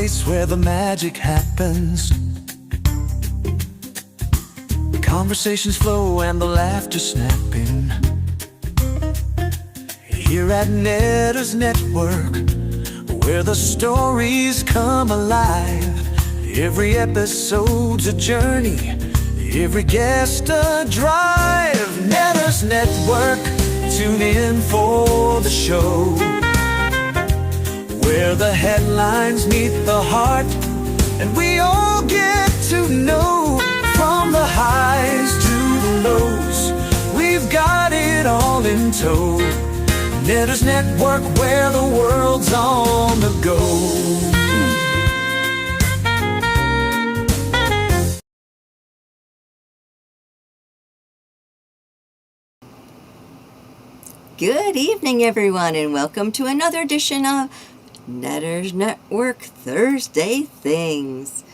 place where the magic happens. Conversations flow and the laughter snapping. Here at Netters Network, where the stories come alive. Every episode's a journey, every guest a drive. Netters Network, tune in for the show, where the headlines meet the heart, and we all get to know. From the highs to the lows, we've got it all in tow. Netters Network, where the world's on the go. Good evening, everyone, and welcome to another edition of Netters Network Thursday Things,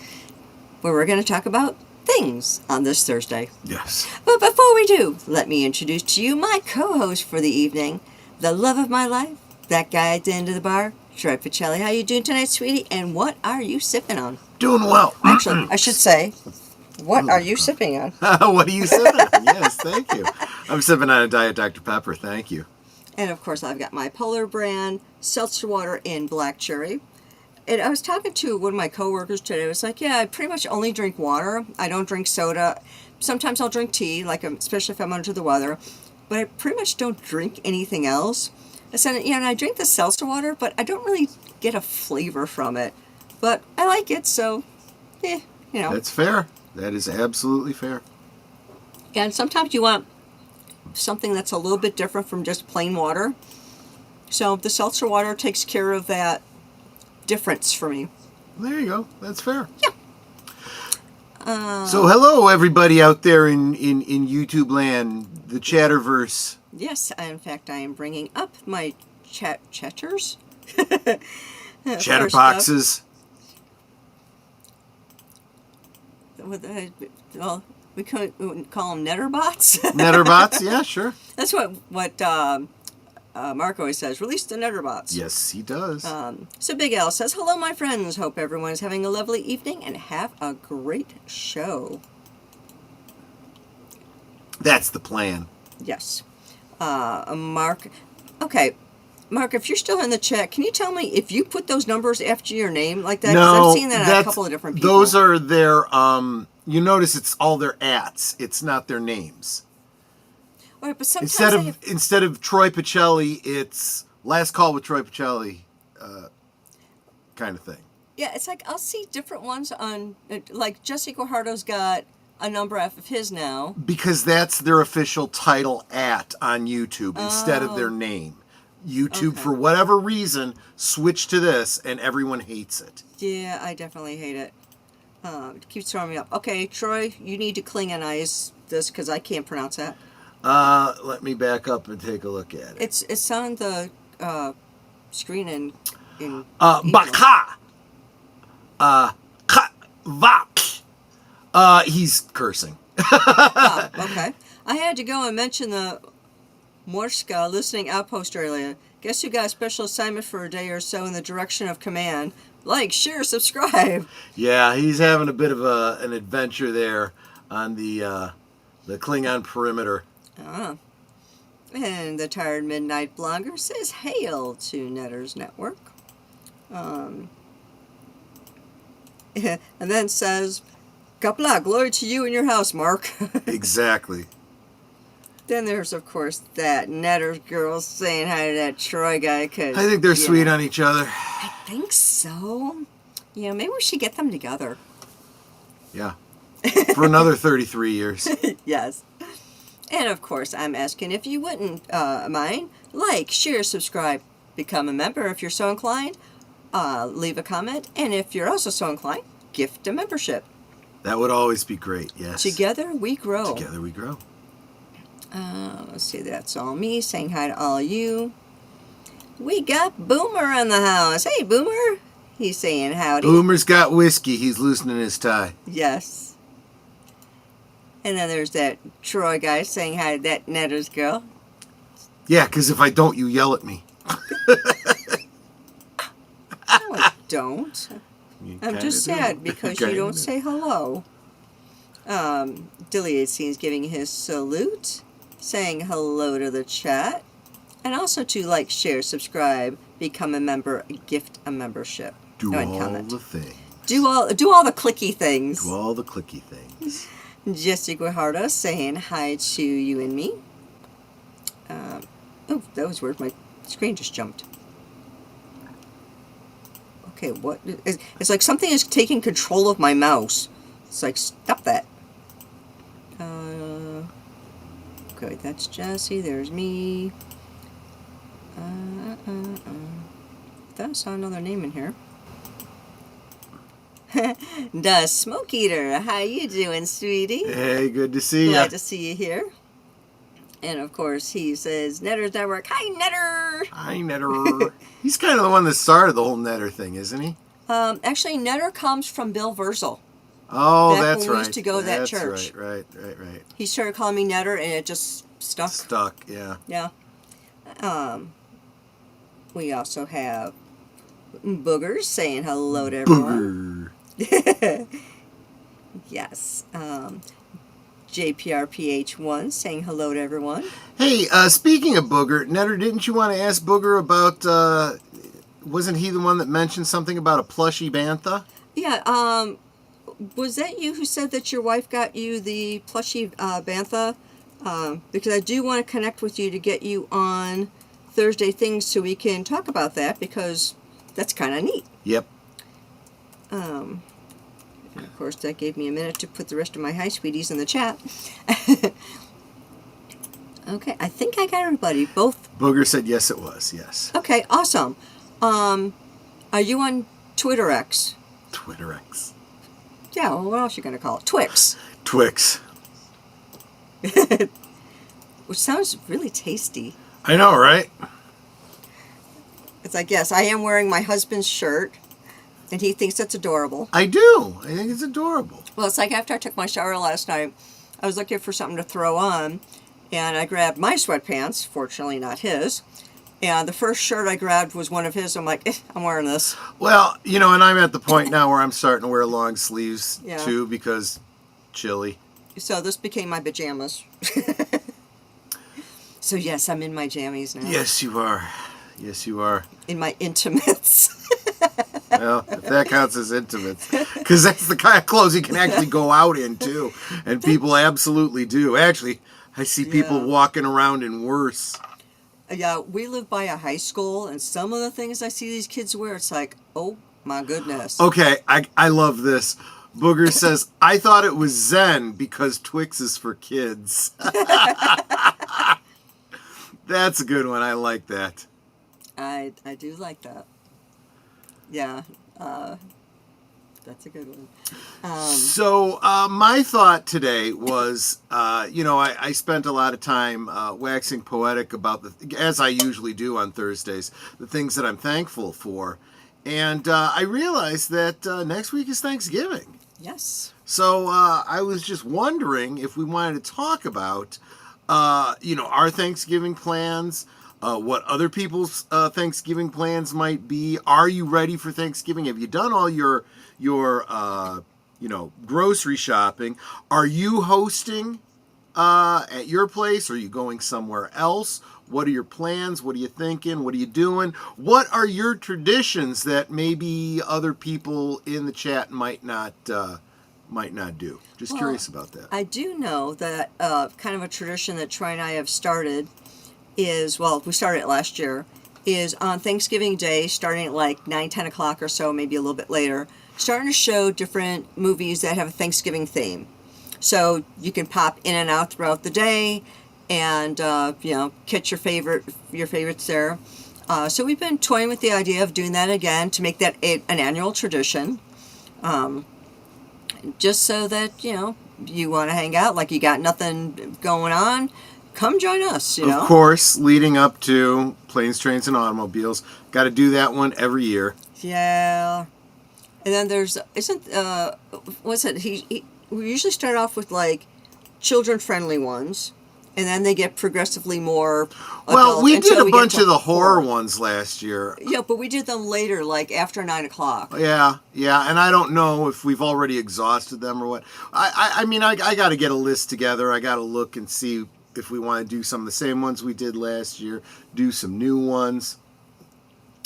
where we're going to talk about things on this Thursday. Yes. But before we do, let me introduce to you my co-host for the evening, the love of my life, that guy at the end of the bar, Troy Pacelli. How you doing tonight, sweetie? And what are you sipping on? Doing well. Actually, I should say, what are you sipping on? What are you sipping on? Yes, thank you. I'm sipping on a Diet Dr. Pepper, thank you. And of course, I've got my Polar brand seltzer water in black cherry. And I was talking to one of my coworkers today. I was like, yeah, I pretty much only drink water. I don't drink soda. Sometimes I'll drink tea, like especially if I'm under the weather. But I pretty much don't drink anything else. I said, yeah, and I drink the seltzer water, but I don't really get a flavor from it. But I like it, so, you know. That's fair. That is absolutely fair. And sometimes you want something that's a little bit different from just plain water. So the seltzer water takes care of that difference for me. There you go. That's fair. Yeah. So hello, everybody out there in YouTube land, the Chatterverse. Yes, in fact, I am bringing up my chatters. Chatterboxes. Well, we could call them netterbots. Netterbots, yeah, sure. That's what Mark always says. Release the netterbots. Yes, he does. So Big Al says, hello, my friends. Hope everyone is having a lovely evening and have a great show. That's the plan. Yes. Mark. Okay. Mark, if you're still in the chat, can you tell me if you put those numbers after your name like that? Because No, I've seen that on a couple of different people. Those are their, you notice it's all their ats. It's not their names. All right, but sometimes Instead of Troy Pacelli, it's Last Call with Troy Pacelli, kind of thing. Yeah, it's like I'll see different ones on, like Jesse Guajardo's got a number off of his now. Because that's their official title on YouTube instead of their name. YouTube, for whatever reason, switched to this, and everyone hates it. Yeah, I definitely hate it. It keeps throwing me up. Okay, Troy, you need to Klingonize this because I can't pronounce that. Let me back up and take a look at it. It's on the screen in Baka! Vak! He's cursing. Okay. I had to go and mention the Morska listening outpost earlier. Guess who got a special assignment for a day or so in the direction of command? Like, share, subscribe. Yeah, he's having a bit of an adventure there on the Klingon perimeter. And the Tired Midnight Blogger says, hail to Netters Network. And then says, Kapla, glory to you and your house, Mark. Exactly. Then there's, of course, that Netters girl saying hi to that Troy guy. I think they're sweet on each other. I think so. Yeah, maybe we should get them together. Yeah. For another 33 years. Yes. And, of course, I'm asking if you wouldn't mind, like, share, subscribe, become a member if you're so inclined, leave a comment, and if you're also so inclined, gift a membership. That would always be great, yes. Together we grow. Together we grow. Let's see, that's all me saying hi to all you. We got Boomer in the house. Hey, Boomer. He's saying howdy. Boomer's got whiskey. He's loosening his tie. Yes. And then there's that Troy guy saying hi to that Netters girl. Yeah, because if I don't, you yell at me. No, I don't. I'm just sad because you don't say hello. Deleted Scenes giving his salute, saying hello to the chat, and also to like, share, subscribe, become a member, gift a membership. Do all comment. the things. Do all the clicky things. Do all the clicky things. Jesse Guajardo saying hi to you and me. Oh, that was weird. My screen just jumped. Okay, what? It's like something is taking control of my mouse. It's like, stop that. Okay, that's Jesse. There's me. Thought I saw another name in here. The Smoke Eater. How you doing, sweetie? Hey, good to see you. Glad to see you here. And of course, he says, Netter's Network. Hi, Netter. Hi, Netter. He's kind of the one that started the whole Netter thing, isn't he? Actually, Netter comes from Bill Verzel. Oh, Back that's when right. we used to go to that church. Right. He started calling me Netter, and it just stuck. Yeah. Yeah. We also have Boogers saying hello to everyone. Booger. Yes. JPRPH1 saying hello to everyone. Hey, speaking of Booger, Netter, didn't you want to ask Booger about, wasn't he the one that mentioned something about a plushy bantha? Yeah, was that you who said that your wife got you the plushy bantha? Because I do want to connect with you to get you on Thursday things so we can talk about that, because that's kind of neat. Yep. And of course, that gave me a minute to put the rest of my hi sweeties in the chat. Okay, I think I got everybody. Both. Booger said yes, it was. Yes. Okay, awesome. Are you on Twitter X? Twitter X. Yeah, well, what else are you going to call it? Twix. Twix. Which sounds really tasty. I know, right? It's like, yes, I am wearing my husband's shirt, and he thinks that's adorable. I do. I think it's adorable. Well, it's like after I took my shower last night, I was looking for something to throw on, and I grabbed my sweatpants, fortunately not his, and the first shirt I grabbed was one of his. I'm like, I'm wearing this. Well, you know, and I'm at the point now where I'm starting to wear long sleeves, Yeah. too, because chilly. So this became my pajamas. So yes, I'm in my jammies now. Yes, you are. Yes, you are. In my intimates. Well, if that counts as intimates. Because that's the kind of clothes you can actually go out in, too. And people absolutely do. Actually, I see people walking around in worse. Yeah, we live by a high school, and some of the things I see these kids wear, it's like, oh my goodness. Okay, I love this. Booger says, I thought it was Zen because Twix is for kids. That's a good one. I like that. I do like that. Yeah, that's a good one. So my thought today was, you know, I spent a lot of time waxing poetic about, as I usually do on Thursdays, the things that I'm thankful for. And I realized that next week is Thanksgiving. Yes. So I was just wondering if we wanted to talk about, you know, our Thanksgiving plans, what other people's Thanksgiving plans might be. Are you ready for Thanksgiving? Have you done all your you know, grocery shopping? Are you hosting at your place? Are you going somewhere else? What are your plans? What are you thinking? What are you doing? What are your traditions that maybe other people in the chat might not do? Just curious about that. I do know that kind of a tradition that Troy and I have started is, well, we started it last year, is on Thanksgiving Day, starting at like 9, 10 o'clock or so, maybe a little bit later, starting to show different movies that have a Thanksgiving theme. So you can pop in and out throughout the day and, you know, catch your favorites there. So we've been toying with the idea of doing that again to make that an annual tradition. Just so that, you know, you want to hang out, like you got nothing going on, come join us, you know. Of course, leading up to Planes, Trains, and Automobiles. Got to do that one every year. Yeah. And then there's, we usually start off with like children-friendly ones. and then they get progressively more Well, adult we did until a we get bunch to of the horror ones last year. Yeah, but we did them later, like after 9 o'clock. Yeah, and I don't know if we've already exhausted them or what. I mean, I got to get a list together. I got to look and see if we want to do some of the same ones we did last year, do some new ones.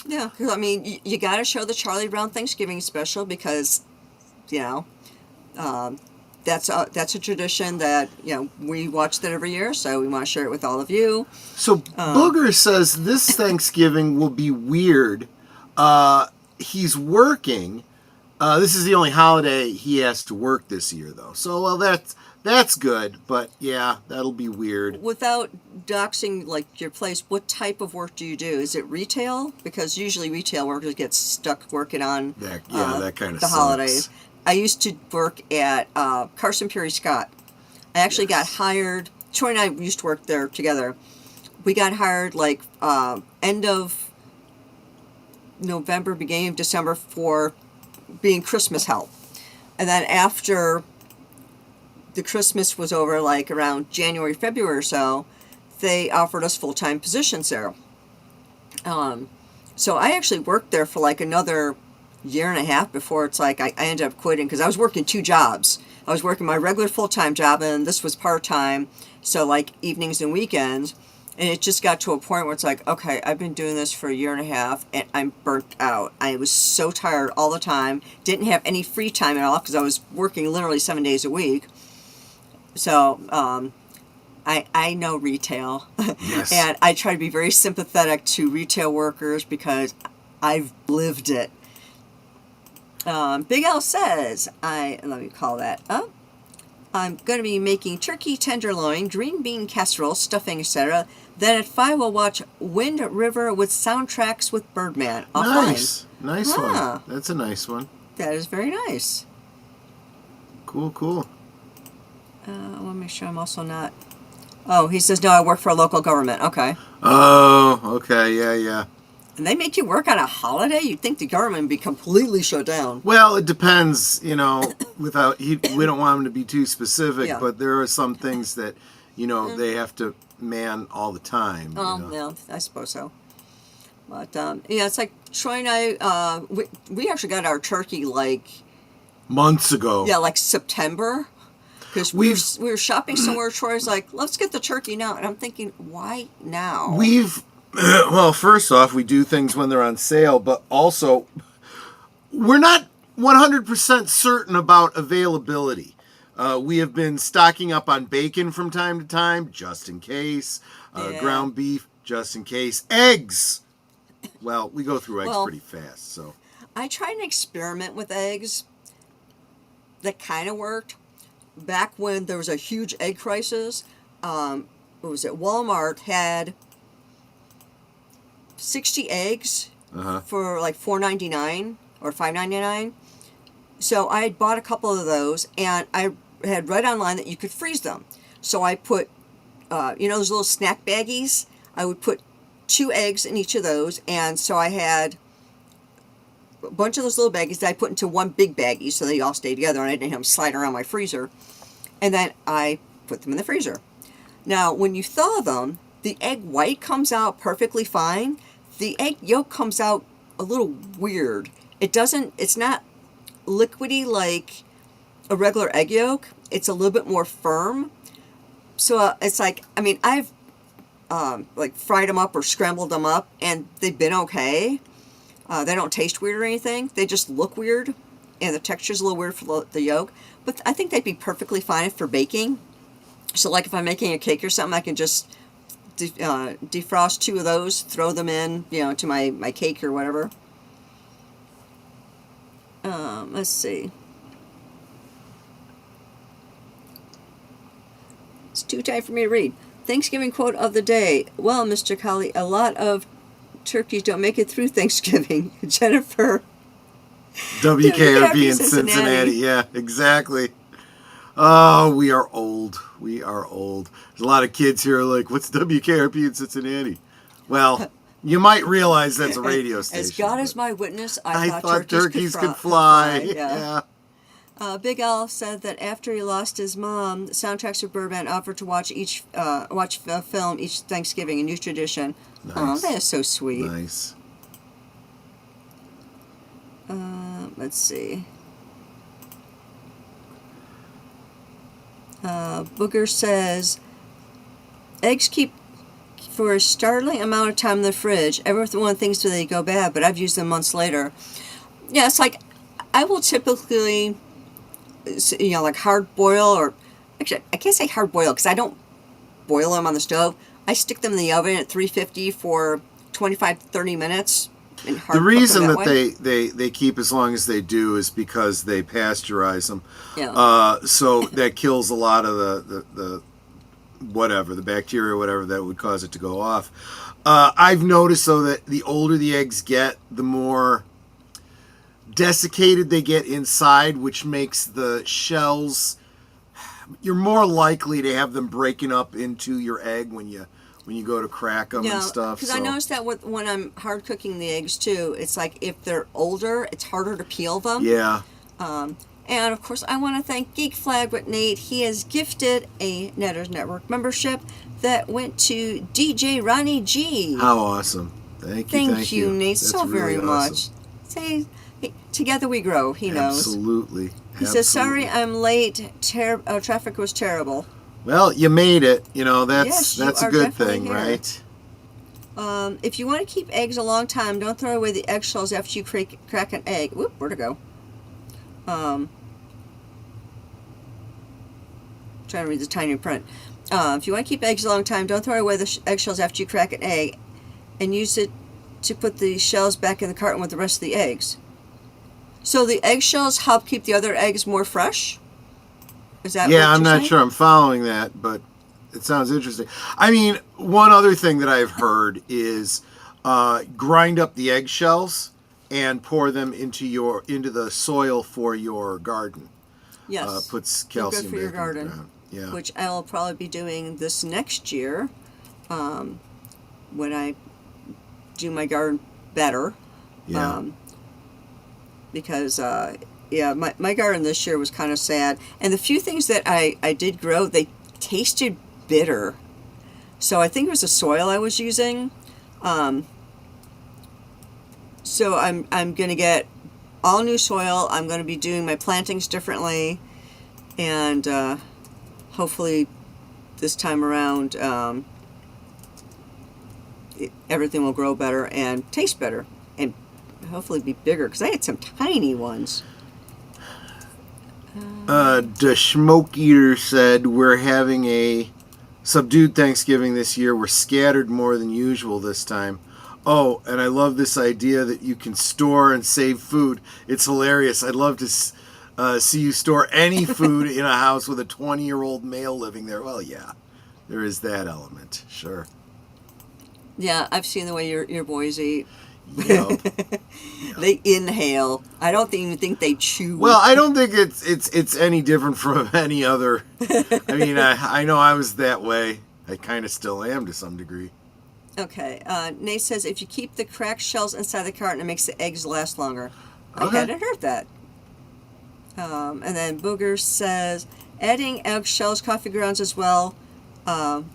Yeah, because I mean, you got to show the Charlie Brown Thanksgiving special because, you know, that's a tradition that, you know, we watch that every year, so we want to share it with all of you. So Booger says this Thanksgiving will be weird. He's working. This is the only holiday he has to work this year, though. So, well, that's good, but yeah, that'll be weird. Without doxing like your place, what type of work do you do? Is it retail? Because usually retail workers get stuck working on That kind of the holidays. I used to work at Carson Peary Scott. I actually got hired. Troy and I used to work there together. We got hired like end of November, beginning of December for being Christmas help. And then after the Christmas was over, like around January, February or so, they offered us full-time positions there. So I actually worked there for like another year and a half before it's like I ended up quitting because I was working 2 jobs. I was working my regular full-time job and this was part-time, so like evenings and weekends. And it just got to a point where it's like, okay, I've been doing this for a year and a half and I'm burnt out. I was so tired all the time. Didn't have any free time at all because I was working literally 7 days a week. So I know retail. Yes. And I try to be very sympathetic to retail workers because I've lived it. Big L says, let me call that up. I'm going to be making turkey tenderloin, green bean casserole, stuffing, etc. Then at 5 we'll watch Wind River with soundtracks with Birdman. Nice. Nice Huh. one. That's a nice one. That is very nice. Cool. I want to make sure I'm also not... Oh, he says, no, I work for a local government. Okay. Oh, okay. Yeah. And they make you work on a holiday? You'd think the government would be completely shut down. Well, it depends, we don't want them to be too specific, Yeah. but there are some things that, they have to man all the time. Oh, yeah, I suppose so. But, yeah, it's like Troy and I, we actually got our turkey like... Months ago. Yeah, like September. Because we were shopping somewhere, Troy's like, let's get the turkey now. And I'm thinking, why now? Well, first off, we do things when they're on sale, but also we're not 100% certain about availability. We have been stocking up on bacon from time to time, just in case. Ground beef, just in case. Eggs. Well, we go through eggs pretty fast, so. I tried an experiment with eggs that kind of worked. Back when there was a huge egg crisis, Walmart had 60 eggs for like $4.99 or $5.99. So I had bought a couple of those, and I had read online that you could freeze them. So I put, those little snack baggies. I would put 2 eggs in each of those, and so I had a bunch of those little baggies that I put into one big baggie, so they all stayed together, and I didn't have them slide around my freezer. And then I put them in the freezer. Now, when you thaw them, the egg white comes out perfectly fine. The egg yolk comes out a little weird. It's not liquidy like a regular egg yolk. It's a little bit more firm. So it's like, I've fried them up or scrambled them up, and they've been okay. They don't taste weird or anything. They just look weird, and the texture's a little weird for the yolk. But I think they'd be perfectly fine for baking. So like if I'm making a cake or something, I can just defrost 2 of those, throw them in, to my cake or whatever. Let's see. It's too tight for me to read. Thanksgiving quote of the day. Well, Mr. Kelly, a lot of turkeys don't make it through Thanksgiving. Jennifer. WKRP in Cincinnati. Yeah, exactly. Oh, we are old. There's a lot of kids here like, what's WKRP in Cincinnati? Well, you might realize that's a radio station. As God is my witness, I thought turkeys could fly. Yeah. Big Al said that after he lost his mom, the Soundtracks of Birdman offered to watch a film each Thanksgiving, a new tradition. Nice. Oh, that is so sweet. Nice. Let's see. Booger says, eggs keep for a startling amount of time in the fridge. Everyone thinks that they go bad, but I've used them months later. Yeah, it's like, I will typically, like hard boil, or actually, I can't say hard boil because I don't boil them on the stove. I stick them in the oven at 350 for 25 to 30 minutes. And hard The reason cook them that they keep as long as they do is because they pasteurize them. Yeah. So that kills a lot of the whatever, the bacteria or whatever that would cause it to go off. I've noticed, though, that the older the eggs get, the more desiccated they get inside, which makes the shells, you're more likely to have them breaking up into your egg when you go to crack them and stuff. Because I noticed that when I'm hard cooking the eggs too, it's like if they're older, it's harder to peel them. Yeah. And of course, I want to thank Geek Flag with Nate. He has gifted a Netters Network membership that went to DJ Ronnie G. How awesome! Thank you, Nate, That's so very really much. awesome. Say, together we grow. He knows. Absolutely. He says, "Sorry, I'm late. Traffic was terrible." Well, you made it. That's Yes, a you are good definitely thing, here. right? If you want to keep eggs a long time, don't throw away the eggshells after you crack an egg. Whoop, where'd it go? Trying to read the tiny print. If you want to keep eggs a long time, don't throw away the eggshells after you crack an egg, and use it to put the shells back in the carton with the rest of the eggs. So the eggshells help keep the other eggs more fresh? Is that Yeah, what I'm you're not saying? sure I'm following that, but it sounds interesting. I mean, one other thing that I've heard is grind up the eggshells and pour them into the soil for your garden. Yes. Puts They're calcium good for your back in the garden. ground. Yeah. Which I will probably be doing this next year, when I do my garden better. Yeah. Because my garden this year was kind of sad, and the few things that I did grow, they tasted bitter. So I think it was the soil I was using. So I'm gonna get all new soil. I'm gonna be doing my plantings differently, and hopefully this time around everything will grow better and taste better, and hopefully be bigger, because I had some tiny ones. The Smoke Eater said, we're having a subdued Thanksgiving this year. We're scattered more than usual this time. Oh, and I love this idea that you can store and save food. It's hilarious. I'd love to see you store any food in a house with a 20-year-old male living there. Well, yeah, there is that element. Sure. Yeah, I've seen the way your boys eat. Yep. They inhale. I don't even think they chew. Well, I don't think it's any different from any other. I mean, I know I was that way. I kind of still am to some degree. Okay. Nate says, if you keep the cracked shells inside the carton, it makes the eggs last longer. I Okay. hadn't heard that. And then Booger says, adding eggshells, coffee grounds as well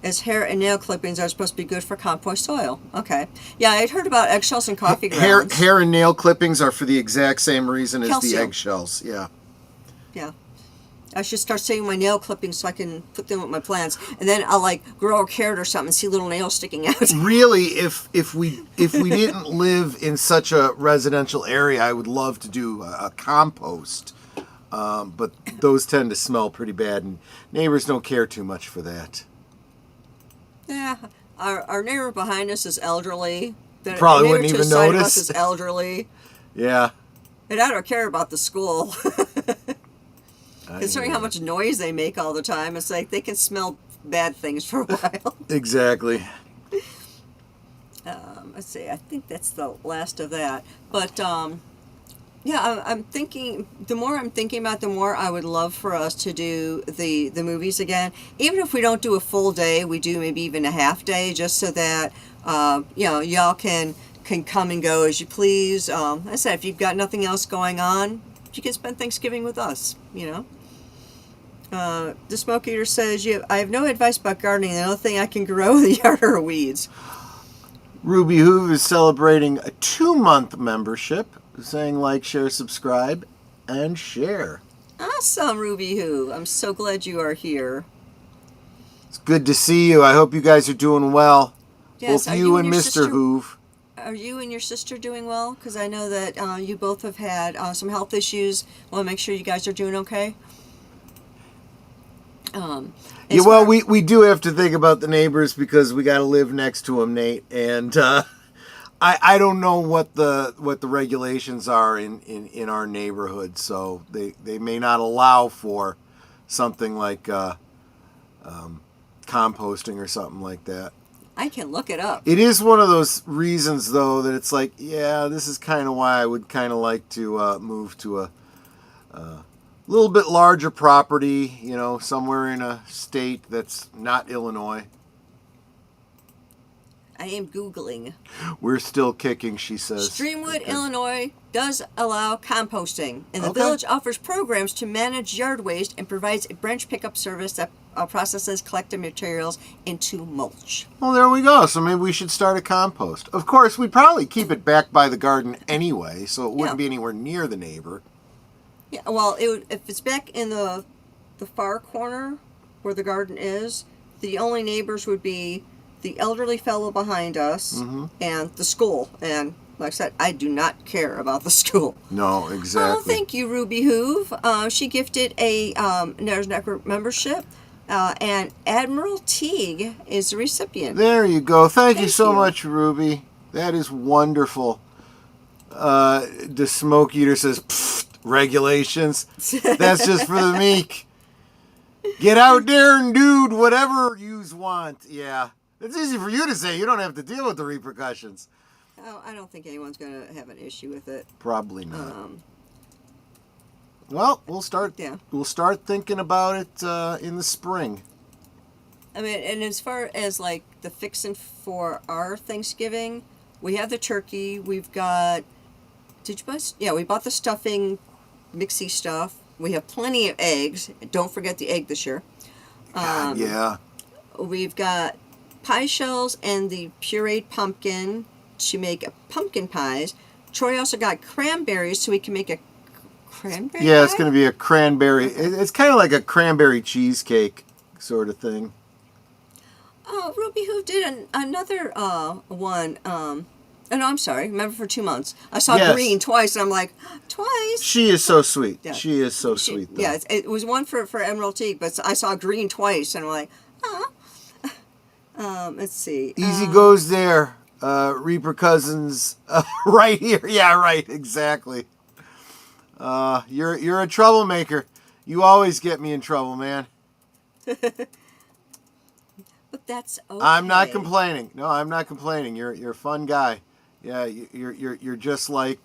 as hair and nail clippings are supposed to be good for compost soil. Okay. Yeah, I'd heard about eggshells and coffee grounds. Hair and nail clippings are for the exact same reason as the Calcium. eggshells. Yeah. Yeah. I should start saving my nail clippings so I can put them with my plants, and then I'll grow a carrot or something and see little nails sticking out. Really, if we didn't live in such a residential area, I would love to do a compost. But those tend to smell pretty bad, and neighbors don't care too much for that. Yeah, our neighbor behind us is elderly. The Probably neighbor wouldn't to the even side of notice. us is elderly, Yeah. and I don't care about the school. Considering how much noise they make all the time, it's like they can smell bad things for a while. Exactly. Let's see, I think that's the last of that. But yeah, I'm thinking. The more I'm thinking about, the more I would love for us to do the movies again. Even if we don't do a full day, we do maybe even a half day, just so that y'all can come and go as you please. I said, if you've got nothing else going on, you can spend Thanksgiving with us, you know. The Smoke Eater says, I have no advice about gardening. The only thing I can grow in the yard are weeds. RubyHoove is celebrating a 2-month membership, saying like, share, subscribe, and share. Awesome, RubyHoove. I'm so glad you are here. It's good to see you. I hope you guys are doing well. Yes, Both you and your Mr. sister- Hoove. Are you and your sister doing well? Because I know that you both have had some health issues. I want to make sure you guys are doing okay. Yeah, well, we do have to think about the neighbors because we got to live next to them, Nate. And I don't know what the regulations are in our neighborhood, so they may not allow for something like composting or something like that. I can look it up. It is one of those reasons, though, that it's like, yeah, this is kind of why I would kind of like to move to a little bit larger property, you know, somewhere in a state that's not Illinois. I am Googling. We're still kicking, she says. Streamwood, Okay. Illinois does allow composting, and the Okay. village offers programs to manage yard waste and provides a branch pickup service that processes collected materials into mulch. Well, there we go. So maybe we should start a compost. Of course, we'd probably keep it back by the garden anyway, so it wouldn't Yeah. be anywhere near the neighbor. Yeah, well, if it's back in the far corner where the garden is, the only neighbors would be the elderly fellow behind us and the school. And like I said, I do not care about the school. No, exactly. Oh, thank you, RubyHoove. She gifted a Nares Network membership, and Admiral Teague is the recipient. There you go. Thank you Thank so you. much, Ruby. That is wonderful. The Smoke Eater says, "Pfft, regulations. That's just for the meek. Get out there and do whatever yous want." Yeah. It's easy for you to say. You don't have to deal with the repercussions. Oh, I don't think anyone's going to have an issue with it. Probably not. Well, we'll start. Yeah. We'll start thinking about it in the spring. I mean, and as far as like the fixing for our Thanksgiving, we have the turkey. We've got. Did you buy? Yeah, we bought the stuffing, mixy stuff. We have plenty of eggs. Don't forget the egg this year. God, yeah. We've got pie shells and the pureed pumpkin to make pumpkin pies. Troy also got cranberries, so we can make a cranberry Yeah, pie? it's going to be a cranberry. It's kind of like a cranberry cheesecake sort of thing. Oh, RubyHoove did another one. Oh, no, I'm sorry. Remember for 2 months. I saw Yes. green twice, and I'm like, twice? She is so sweet. Yeah. She is so sweet, though. Yeah, it was one for Emerald Teak, but I saw green twice, and I'm like, let's see. Easy goes there. Reaper Cousins, right here. Yeah, right. Exactly. You're a troublemaker. You always get me in trouble, man. But that's okay. I'm not complaining. No, I'm not complaining. You're a fun guy. Yeah, you're just like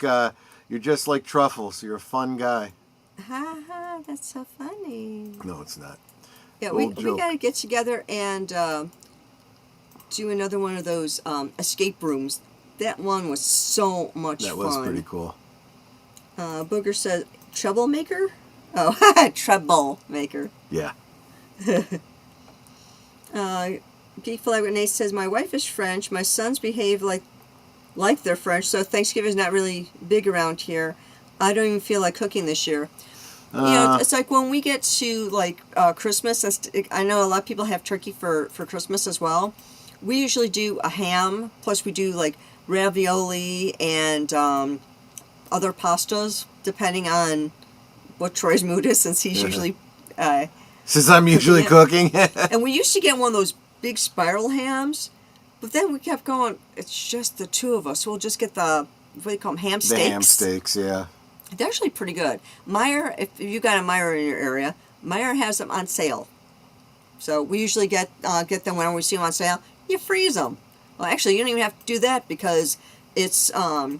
Truffles. You're a fun guy. Ha ha, that's so funny. No, it's not. Yeah, Old we joke. got to get together and do another one of those escape rooms. That one was so much That fun. was pretty cool. Booger says, troublemaker? Oh, troublemaker. Yeah. Geek Flag with Nate says, my wife is French. My sons behave like they're French, so Thanksgiving is not really big around here. I don't even feel like cooking this year. You know, it's like when we get to like Christmas. I know a lot of people have turkey for Christmas as well. We usually do a ham, plus we do like ravioli and other pastas, depending on what Troy's mood is, since he's usually. Since I'm usually cooking. And we used to get one of those big spiral hams, but then we kept going, it's just the two of us, so we'll just get the, what do you call them, ham The steaks? ham steaks, yeah. They're actually pretty good. Meyer, if you got a Meyer in your area, Meyer has them on sale. So we usually get them whenever we see them on sale. You freeze them. Well, actually, you don't even have to do that because it's, what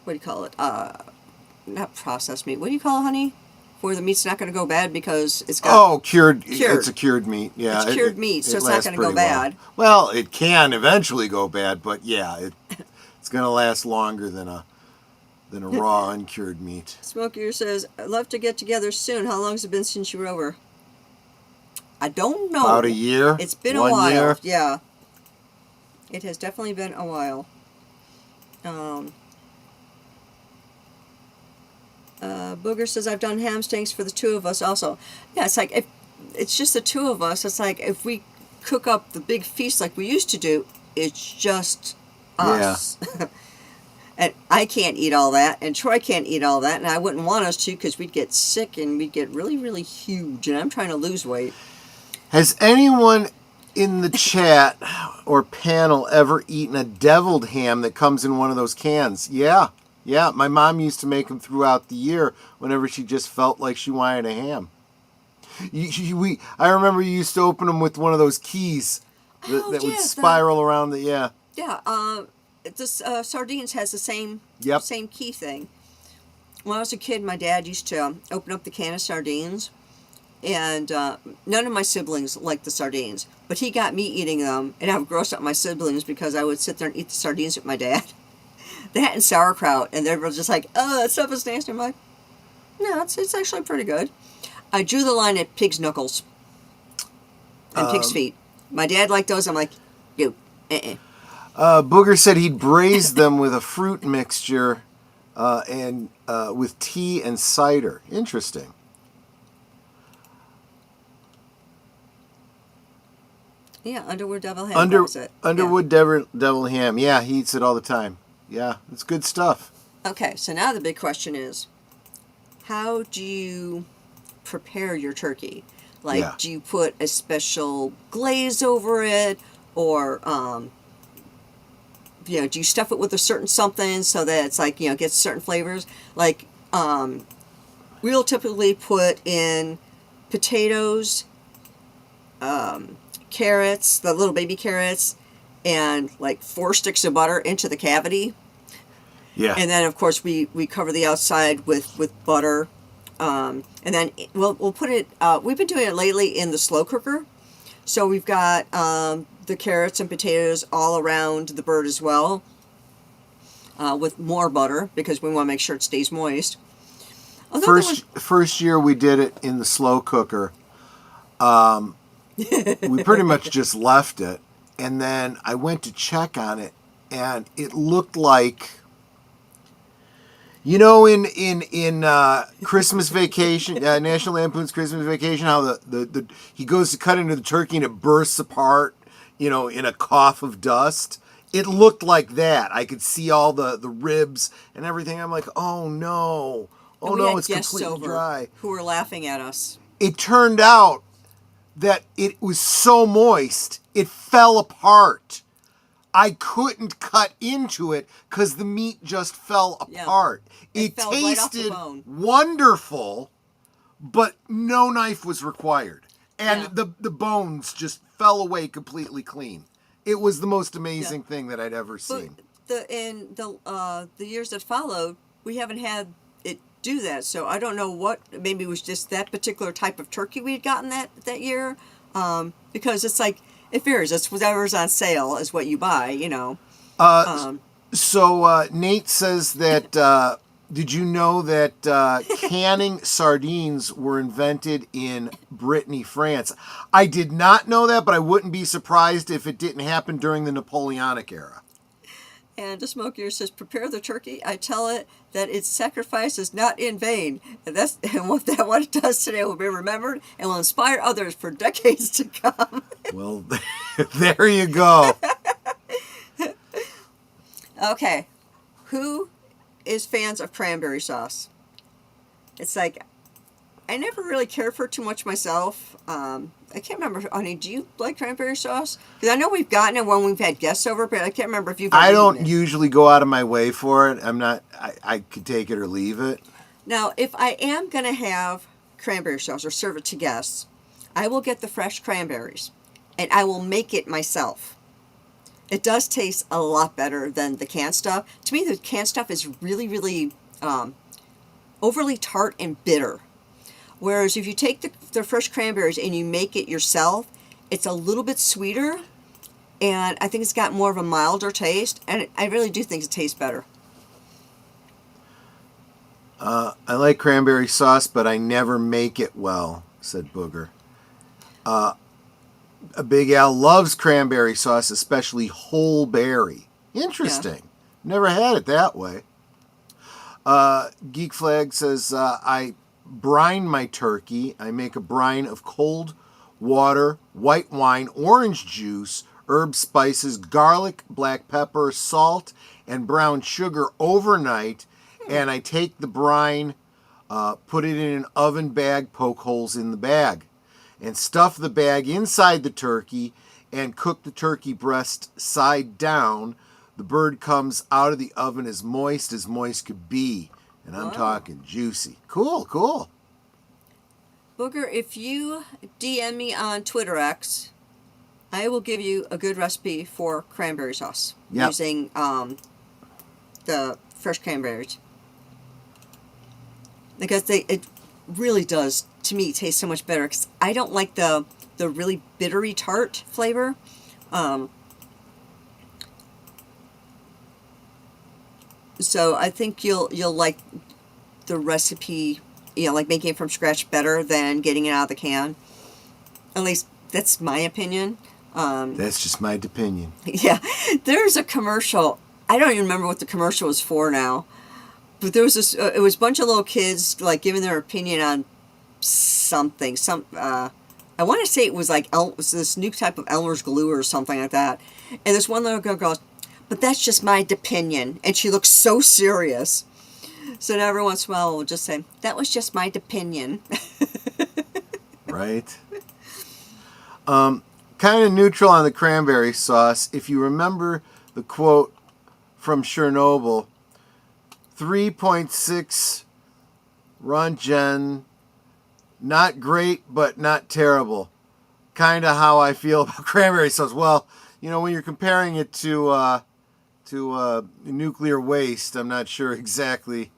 do you call it? Not processed meat. What do you call it, honey? Where the meat's not going to go bad because it's got... cured. Cured. It's a cured meat. Yeah, It's cured meat, so it's not lasts gonna go pretty well. bad. Well, it can eventually go bad, but yeah, it's going to last longer than a than a raw, uncured meat. Smokier says, I'd love to get together soon. How long has it been since you were over? I don't know. About a year? It's been 1 a while. year? Yeah. It has definitely been a while. Booger says, I've done ham steaks for the two of us also. Yeah, it's like, if it's just the two of us, it's like if we cook up the big feast like we used to do, it's just us. Yeah. And I can't eat all that, and Troy can't eat all that, and I wouldn't want us to because we'd get sick and we'd get really, really huge, and I'm trying to lose weight. Has anyone in the chat or panel ever eaten a deviled ham that comes in one of those cans? Yeah. Yeah, my mom used to make them throughout the year whenever she just felt like she wanted a ham. I remember you used to open them with one of those keys that would spiral around the, yeah. Yeah, this sardines has the same key thing. When I was a kid, my dad used to open up the can of sardines, and none of my siblings liked the sardines, but he got me eating them, and I would gross up my siblings because I would sit there and eat the sardines with my dad. That and sauerkraut, and they were just like, oh, that stuff is nasty. I'm like, no, it's actually pretty good. I drew the line at pig's knuckles and pig's feet. My dad liked those. I'm like, you, Booger said he'd braise them with a fruit mixture and with tea and cider. Interesting. Yeah, Underwood Devil Ham. Underwood Devil Ham. Yeah, he eats it all the time. Yeah, it's good stuff. Okay, so now the big question is, how do you prepare your turkey? Like, do you put a special glaze over it, or do you stuff it with a certain something so that it's like, gets certain flavors? Like, we'll typically put in potatoes, carrots, the little baby carrots, and like 4 sticks of butter into the cavity. Yeah. And then, of course, we cover the outside with butter. And then we'll put it, we've been doing it lately in the slow cooker. So we've got the carrots and potatoes all around the bird as well, with more butter because we want to make sure it stays moist. First year we did it in the slow cooker, we pretty much just left it. And then I went to check on it, and it looked like, in Christmas Vacation, National Lampoon's Christmas Vacation, how the he goes to cut into the turkey and it bursts apart, in a cough of dust. It looked like that. I could see all the ribs and everything. I'm like, oh no, it's completely dry. Who were laughing at us. It turned out that it was so moist, it fell apart. I couldn't cut into it because the meat just fell apart. It tasted wonderful, but no knife was required. And the bones just fell away completely clean. It was the most amazing thing that I'd ever seen. In the years that followed, we haven't had it do that. So I don't know what, maybe it was just that particular type of turkey we'd gotten that year. Because it's like, it varies. It's whatever's on sale is what you buy, So Nate says that, did you know that canning sardines were invented in Brittany, France? I did not know that, but I wouldn't be surprised if it didn't happen during the Napoleonic era. And the smoker says, prepare the turkey. I tell it that its sacrifice is not in vain. And what it does today will be remembered and will inspire others for decades to come. Well, there you go. Okay. Who is fans of cranberry sauce? It's like, I never really cared for it too much myself. I can't remember, honey, do you like cranberry sauce? Because I know we've gotten it when we've had guests over, but I can't remember if you've ever I don't usually go out of my way for it. I could take it or leave it. Now, if I am going to have cranberry sauce or serve it to guests, I will get the fresh cranberries, and I will make it myself. It does taste a lot better than the canned stuff. To me, the canned stuff is really, really overly tart and bitter. Whereas if you take the fresh cranberries and you make it yourself, it's a little bit sweeter, and I think it's got more of a milder taste, and I really do think it tastes better. I like cranberry sauce, but I never make it well, said Booger. Big Al loves cranberry sauce, especially whole berry. Interesting. Never had it that way. Geek Flag says, I brine my turkey. I make a brine of cold water, white wine, orange juice, herb spices, garlic, black pepper, salt, and brown sugar overnight. And I take the brine, put it in an oven bag, poke holes in the bag, and stuff the bag inside the turkey and cook the turkey breast side down. The bird comes out of the oven as moist could be. And I'm talking juicy. Cool. Booger, if you DM me on Twitter X, I will give you a good recipe for cranberry sauce using the fresh cranberries. Because it really does, to me, taste so much better. Because I don't like the really bittery tart flavor. So I think you'll like the recipe, like making it from scratch better than getting it out of the can. At least that's my opinion. That's just my opinion. Yeah, there's a commercial. I don't even remember what the commercial was for now. But there was this. It was a bunch of little kids like giving their opinion on something. I want to say it was like it was this new type of Elmer's glue or something like that. And this one little girl goes, "But that's just my opinion," and she looks so serious. So now every once in a while we'll just say, "That was just my opinion." Right. Kind of neutral on the cranberry sauce. If you remember the quote from Chernobyl, 3.6 Rontgen, not great, but not terrible. Kind of how I feel about cranberry sauce. Well, when you're comparing it to nuclear waste, I'm not sure exactly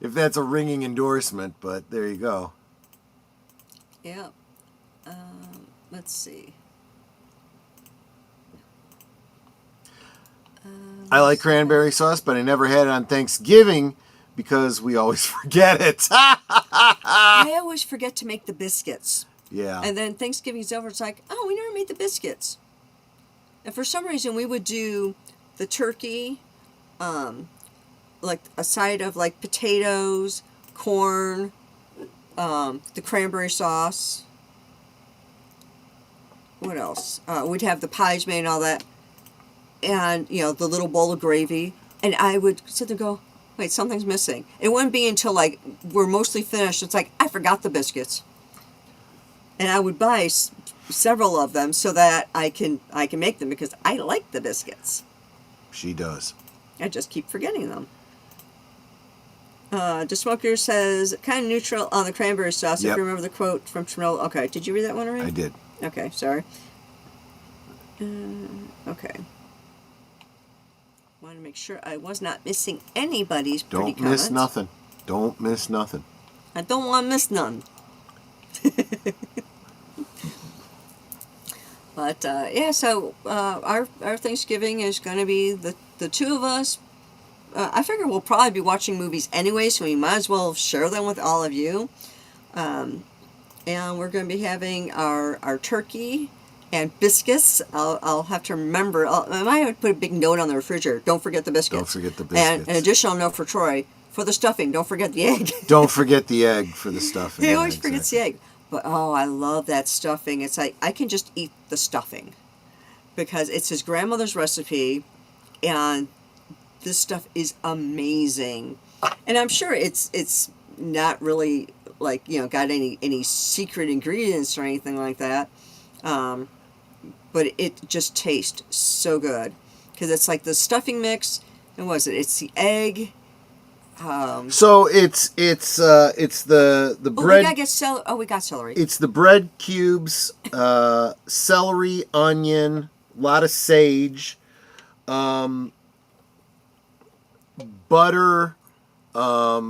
if that's a ringing endorsement, but there you go. Yeah. Let's see. I like cranberry sauce, but I never had it on Thanksgiving because we always forget it. I always forget to make the biscuits. Yeah. And then Thanksgiving's over, it's like, oh, we never made the biscuits. And for some reason, we would do the turkey, like a side of like potatoes, corn, the cranberry sauce. What else? We'd have the pies made and all that. And, the little bowl of gravy. And I would sit there and go, wait, something's missing. It wouldn't be until, like, we're mostly finished. It's like, I forgot the biscuits. And I would buy several of them so that I can make them because I like the biscuits. She does. I just keep forgetting them. DeSmoker says, kind of neutral on the cranberry sauce. Yep. If you remember the quote from Chernobyl. Okay, did you read that one already? I did. Okay, sorry. Okay. Want to make sure I was not missing anybody's pretty Don't comments. miss nothing. Don't miss nothing. I don't want to miss none. But so our Thanksgiving is going to be the two of us. I figure we'll probably be watching movies anyway, so we might as well share them with all of you. And we're going to be having our turkey and biscuits. I'll have to remember. I might have to put a big note on the refrigerator. Don't forget the biscuits. Don't forget the biscuits. And an additional note for Troy. For the stuffing, don't forget the egg. Don't forget the egg for the stuffing. He always forgets the egg. But, I love that stuffing. It's like, I can just eat the stuffing. Because it's his grandmother's recipe. And this stuff is amazing. And I'm sure it's not really, like, got any secret ingredients or anything like that. But it just tastes so good. Because it's like the stuffing mix. And what is it? It's the egg. So it's the bread. We got celery. It's the bread cubes, celery, onion, a lot of sage, butter, a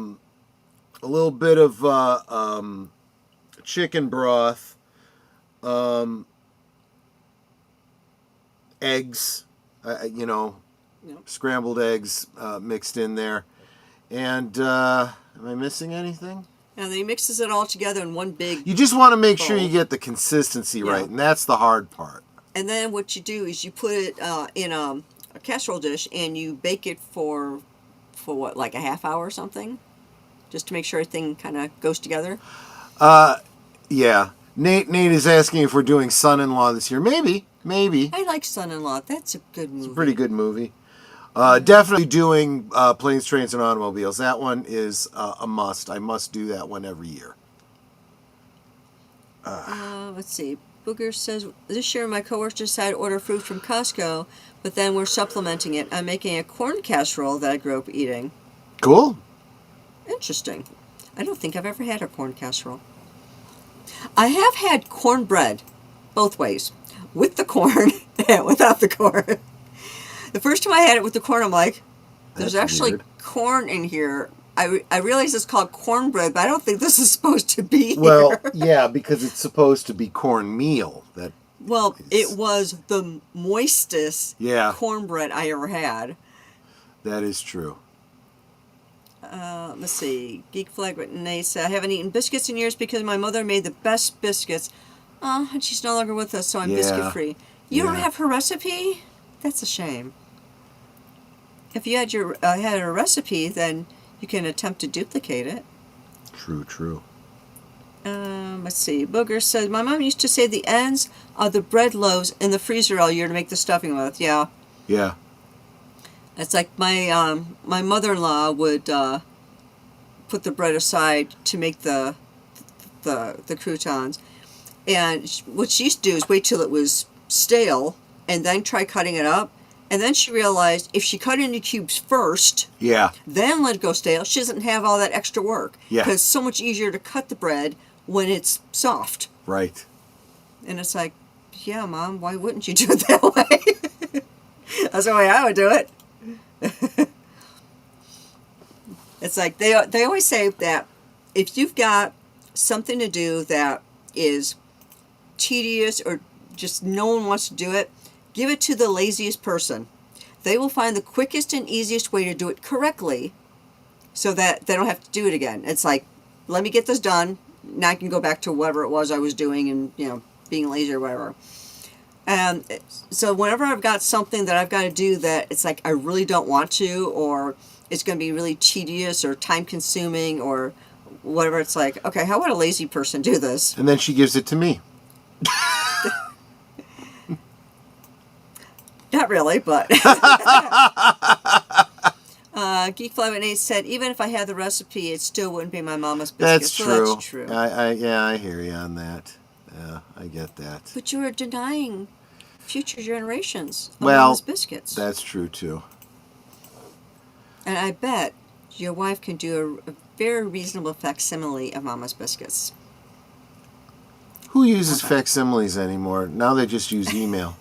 little bit of chicken broth, eggs, scrambled eggs mixed in there. And am I missing anything? And then he mixes it all together in one big. You just want to make sure bowl. you get the consistency Yeah. right, and that's the hard part. And then what you do is you put it in a casserole dish and you bake it for what, like a half hour or something, just to make sure everything kind of goes together. Yeah. Nate is asking if we're doing Son-in-Law this year. Maybe. I like Son-in-Law. That's a good movie. It's a pretty good movie. Definitely doing Planes, Trains, and Automobiles. That one is a must. I must do that one every year. Let's see. Booger says, this year my coworkers decided to order fruit from Costco, but then we're supplementing it. I'm making a corn casserole that I grew up eating. Cool. Interesting. I don't think I've ever had a corn casserole. I have had cornbread, both ways, with the corn and without the corn. The first time I had it with the corn, I'm like, there's That's actually weird. corn in here. I realize it's called cornbread, but I don't think this is supposed to be Well, here. yeah, because it's supposed to be cornmeal. Well, it was the moistest cornbread I ever had. That is true. Let's see. Geek Flag with Nice. I haven't eaten biscuits in years because my mother made the best biscuits. Oh, and she's no longer with us, so I'm biscuit free. You don't have her recipe? That's a shame. If you had had a recipe, then you can attempt to duplicate it. True. Let's see. Booger says, my mom used to save the ends of the bread loaves in the freezer all year to make the stuffing with. Yeah. Yeah. It's like my mother-in-law would put the bread aside to make the croutons, and what she used to do is wait till it was stale and then try cutting it up. And then she realized if she cut it into cubes first, then let it go stale, she doesn't have all that extra work. Yeah. Because it's so much easier to cut the bread when it's soft. Right. And it's like, yeah, Mom, why wouldn't you do it that way? That's the way I would do it. It's like they always say that if you've got something to do that is tedious or just no one wants to do it, give it to the laziest person. They will find the quickest and easiest way to do it correctly so that they don't have to do it again. It's like, let me get this done. Now I can go back to whatever it was I was doing and, being lazy or whatever. And so whenever I've got something that I've got to do that it's like I really don't want to, or it's going to be really tedious or time consuming or whatever, it's like, okay, how would a lazy person do this? And then she gives it to me. Not really, but Geek518 said, even if I had the recipe, it still wouldn't be my mama's biscuits. That's true. I hear you on that. Yeah, I get that. But you are denying future generations of Well, mama's biscuits. That's true too. And I bet your wife can do a very reasonable facsimile of mama's biscuits. Who uses facsimiles anymore? Now they just use email.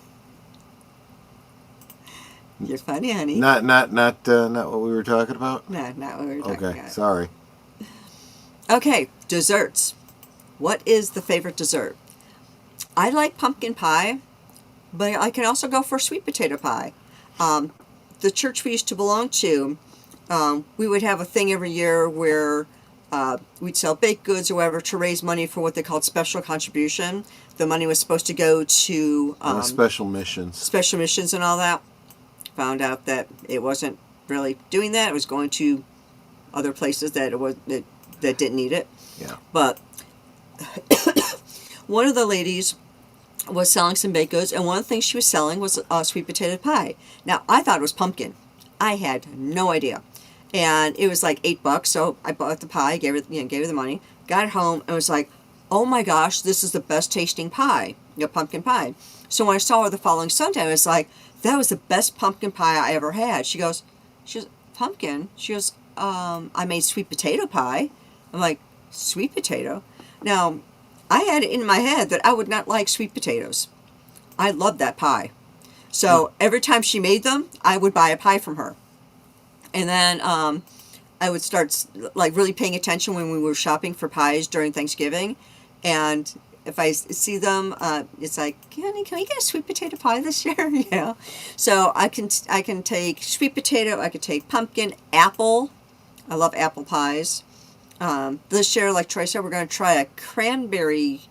You're funny, honey. Not what we were talking about? No, not what we were talking Okay, about. sorry. Okay, desserts. What is the favorite dessert? I like pumpkin pie, but I can also go for sweet potato pie. The church we used to belong to, we would have a thing every year where we'd sell baked goods or whatever to raise money for what they called special contribution. The money was supposed to go to Special missions. Special missions and all that. Found out that it wasn't really doing that. It was going to other places that that didn't need it. Yeah. But one of the ladies was selling some baked goods, and one of the things she was selling was sweet potato pie. Now, I thought it was pumpkin. I had no idea. And it was like $8, so I bought the pie, gave her the money, got it home, and was like, oh my gosh, this is the best tasting pie, pumpkin pie. So when I saw her the following Sunday, I was like, that was the best pumpkin pie I ever had. She goes, pumpkin? She goes, I made sweet potato pie. I'm like, sweet potato? Now, I had it in my head that I would not like sweet potatoes. I loved that pie. So every time she made them, I would buy a pie from her. And then I would start like really paying attention when we were shopping for pies during Thanksgiving. And if I see them, it's like, honey, can we get a sweet potato pie this year? So I can take sweet potato, I could take pumpkin, apple. I love apple pies. This year, like Troy said, we're going to try a cranberry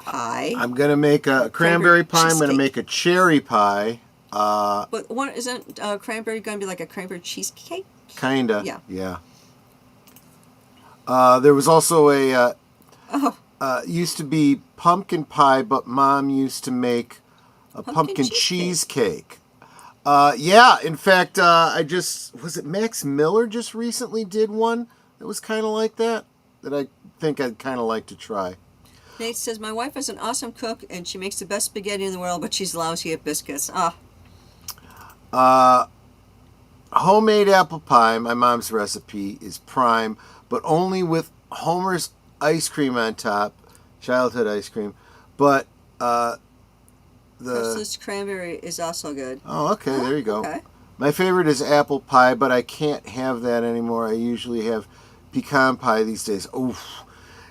pie. I'm gonna make a cranberry pie. I'm gonna cheesecake. make a cherry pie. But one isn't cranberry going to be like a cranberry cheesecake? Kinda. Yeah. Yeah. There was also a Oh, used to be pumpkin pie, but Mom used to make a pumpkin cheesecake. cheesecake. Yeah, in fact, was it Max Miller just recently did one that was kind of like that I think I'd kind of like to try. Nate says, my wife is an awesome cook and she makes the best spaghetti in the world, but she's lousy at biscuits. Homemade apple pie, my mom's recipe, is prime, but only with Homer's ice cream on top, childhood ice cream. But This cranberry is also good. Oh, okay, there you go. Okay. My favorite is apple pie, but I can't have that anymore. I usually have pecan pie these days. Oh,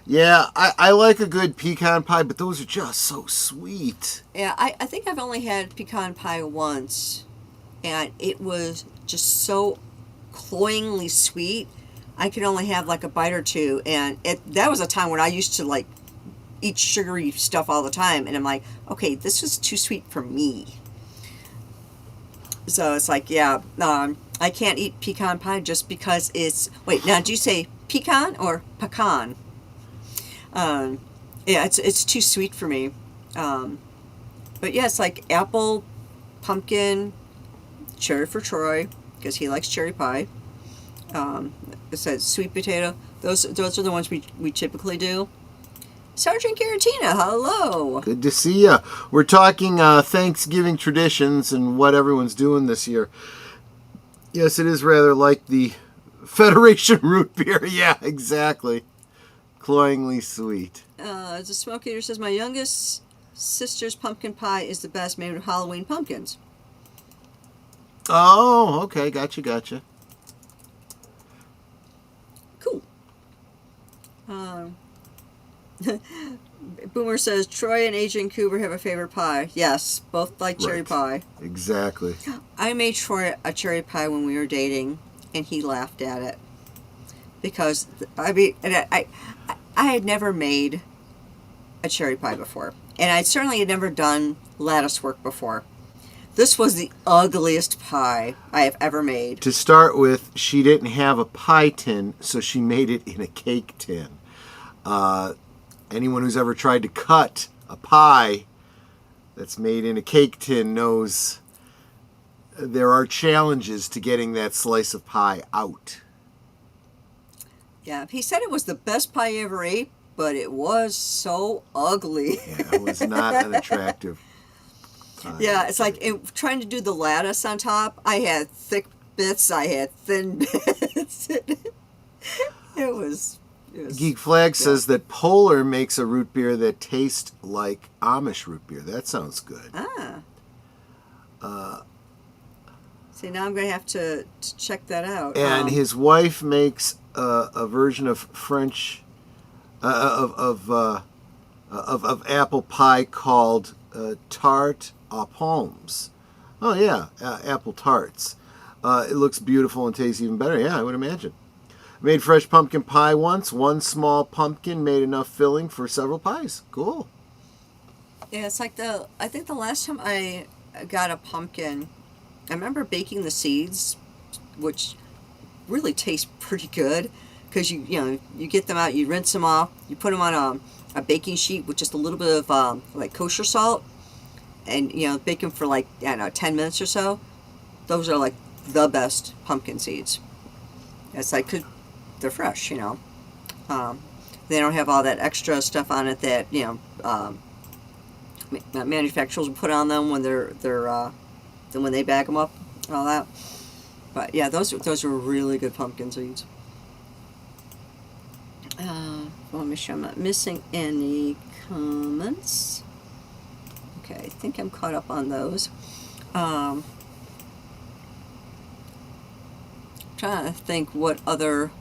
yeah, I like a good pecan pie, but those are just so sweet. Yeah, I think I've only had pecan pie once, and it was just so cloyingly sweet. I could only have like a bite or two, and that was a time when I used to like eat sugary stuff all the time, and I'm like, okay, this was too sweet for me. So it's like, yeah, I can't eat pecan pie just because it's. Wait, now do you say pecan or pecan? Yeah, it's too sweet for me. But yeah, it's like apple, pumpkin, cherry for Troy because he likes cherry pie. It says sweet potato. Those are the ones we typically do. Sergeant Garatina, hello. Good to see ya. We're talking Thanksgiving traditions and what everyone's doing this year. Yes, it is rather like the Federation root beer. Yeah, exactly. Cloyingly sweet. The Smoke Eater says, my youngest sister's pumpkin pie is the best, made with Halloween pumpkins. Oh, okay. Gotcha. Cool. Boomer says, Troy and Agent Cooper have a favorite pie. Yes, both like cherry pie. Exactly. I made Troy a cherry pie when we were dating, and he laughed at it. Because, I mean, I had never made a cherry pie before. And I certainly had never done lattice work before. This was the ugliest pie I have ever made. To start with, she didn't have a pie tin, so she made it in a cake tin. Anyone who's ever tried to cut a pie that's made in a cake tin knows there are challenges to getting that slice of pie out. Yeah, he said it was the best pie he ever ate, but it was so ugly. Yeah, it was not an attractive pie. Yeah, it's like trying to do the lattice on top. I had thick bits, I had thin bits. It was Geek Flag says that Polar makes a root beer that tastes like Amish root beer. That sounds good. See, now I'm going to have to check that out. And his wife makes a version of French of apple pie called tarte aux pommes. Oh yeah, apple tarts. It looks beautiful and tastes even better. Yeah, I would imagine. Made fresh pumpkin pie once. One small pumpkin made enough filling for several pies. Cool. Yeah, it's like I think the last time I got a pumpkin, I remember baking the seeds, which really taste pretty good because you get them out, you rinse them off, you put them on a baking sheet with just a little bit of like kosher salt, and bake them for like 10 minutes or so. Those are like the best pumpkin seeds. It's like they're fresh, They don't have all that extra stuff on it that manufacturers will put on them when when they bag them up, and all that. But yeah, those are really good pumpkin seeds. Let me make sure I'm not missing any comments. Okay, I think I'm caught up on those. Trying to think what other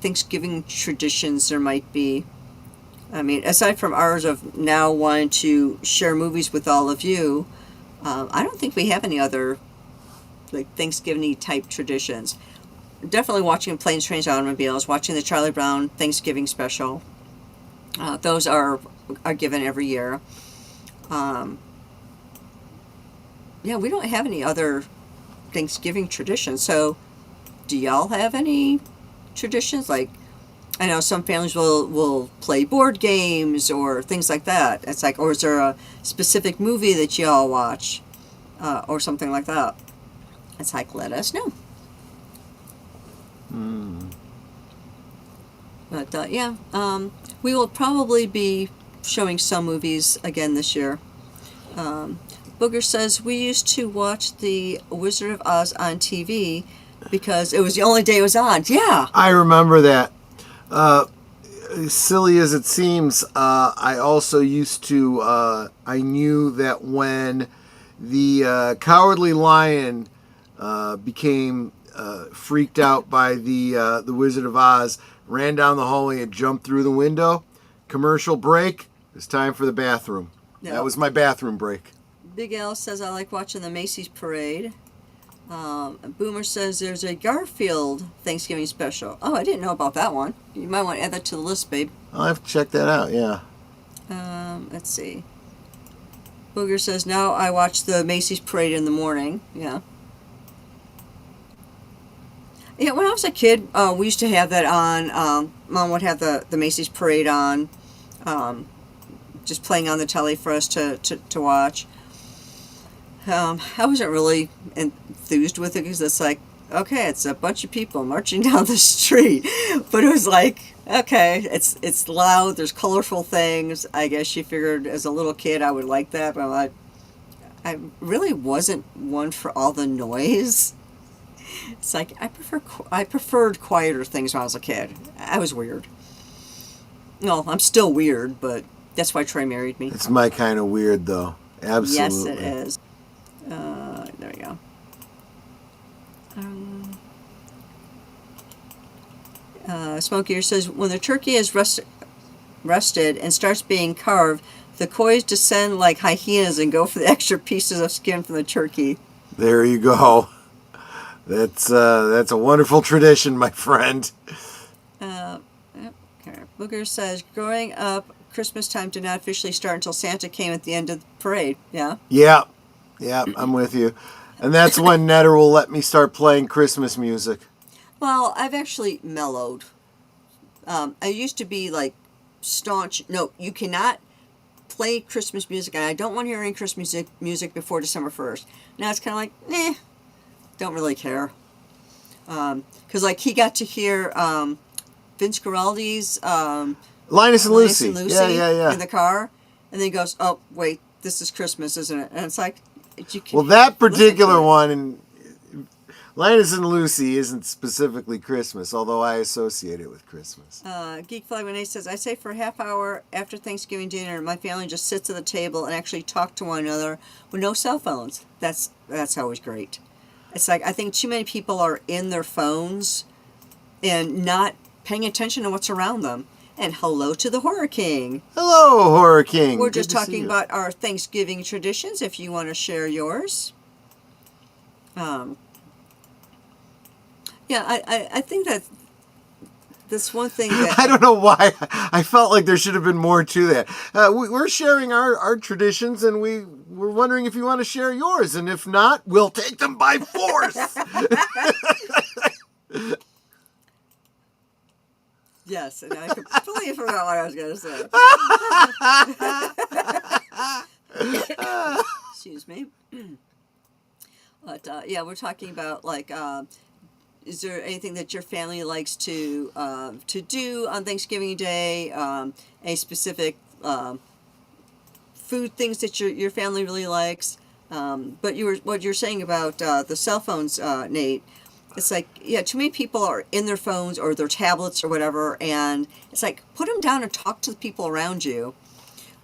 Thanksgiving traditions there might be. I mean, aside from ours of now wanting to share movies with all of you, I don't think we have any other Thanksgiving type traditions. definitely watching Planes, Trains, Automobiles, watching the Charlie Brown Thanksgiving special. Those are given every year. Yeah, we don't have any other Thanksgiving traditions. So, do y'all have any traditions? Like, I know some families will play board games or things like that. It's like, or is there a specific movie that y'all watch, or something like that? It's like, let us know. But yeah, we will probably be showing some movies again this year. Booger says, we used to watch the Wizard of Oz on TV because it was the only day it was on. Yeah. I remember that. Silly as it seems, I also used to, I knew that when the Cowardly Lion became freaked out by the Wizard of Oz, ran down the hallway and jumped through the window. Commercial break. It's time for the bathroom. Yep. That was my bathroom break. Big Al says, I like watching the Macy's parade. Boomer says there's a Garfield Thanksgiving special. Oh, I didn't know about that one. You might want to add that to the list, babe. I'll have to check that out, yeah. Let's see. Booger says, now I watch the Macy's parade in the morning. Yeah. Yeah, when I was a kid, we used to have that on. Mom would have the Macy's parade on, just playing on the telly for us to watch. I wasn't really enthused with it because it's like, okay, it's a bunch of people marching down the street. But it was like, okay, it's loud, there's colorful things. I guess she figured as a little kid I would like that, but I'm like, I really wasn't one for all the noise. It's like, I preferred quieter things when I was a kid. I was weird. No, I'm still weird, but that's why Troy married me. It's my kind of weird, though. Absolutely. Yes, it is. There we go. Smokey says, when the turkey is rested and starts being carved, the coys descend like hyenas and go for the extra pieces of skin from the turkey. There you go. That's a wonderful tradition, my friend. Okay. Booger says, growing up, Christmas time did not officially start until Santa came at the end of the parade. Yeah? Yeah, I'm with you. And that's when Netter will let me start playing Christmas music. Well, I've actually mellowed. I used to be like staunch, no, you cannot play Christmas music, and I don't want to hear any Christmas music before December 1st. Now it's kind of like, don't really care. Because like he got to hear Vince Guaraldi's Linus and Lucy. Yeah. in the car, and then he goes, oh, wait, this is Christmas, isn't it? And it's like, you can. Well, that particular one, and Linus and Lucy isn't specifically Christmas, although I associate it with Christmas. Geek Flag Renee says, I say for a half hour after Thanksgiving dinner, my family just sits at the table and actually talk to one another with no cell phones. That's always great. It's like, I think too many people are in their phones and not paying attention to what's around them. And hello to the Horror King. Hello, Horror King. We're just talking about our Thanksgiving traditions, if you want to share yours. Yeah, I think that this one thing that... I don't know why. I felt like there should have been more to that. We're sharing our traditions, and we're wondering if you want to share yours. And if not, we'll take them by force. Yes, and I completely forgot what I was going to say. Excuse me. But, yeah, we're talking about, like... is there anything that your family likes to do on Thanksgiving Day? Any specific food things that your family really likes? But what you're saying about the cell phones, Nate, it's like, yeah, too many people are in their phones or their tablets or whatever, and it's like, put them down and talk to the people around you.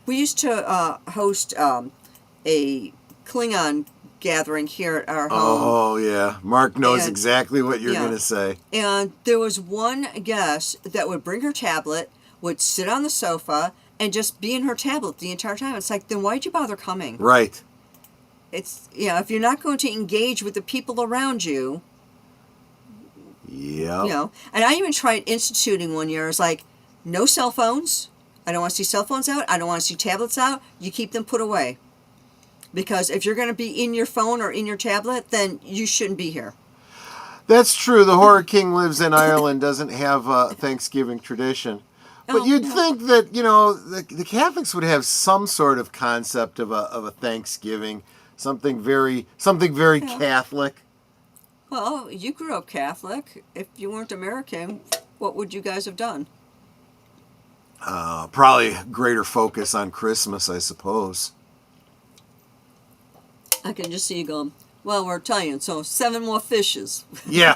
We used to host a Klingon gathering here at our home. Oh, yeah. Mark knows exactly what you're going to say. And there was one guest that would bring her tablet, would sit on the sofa, and just be in her tablet the entire time. It's like, then why'd you bother coming? Right. It's, if you're not going to engage with the people around you, Yeah. You know, and I even tried instituting one year. It's like, no cell phones. I don't want to see cell phones out. I don't want to see tablets out. You keep them put away. Because if you're going to be in your phone or in your tablet, then you shouldn't be here. That's true. The Horror King lives in Ireland, doesn't have a Thanksgiving tradition. But Oh, you'd no. think that, you know, the Catholics would have some sort of concept of a Thanksgiving, something very Yeah. Catholic. Well, you grew up Catholic. If you weren't American, what would you guys have done? Probably greater focus on Christmas, I suppose. I can just see you going, well, we're Italian, so 7 more fishes. Yeah,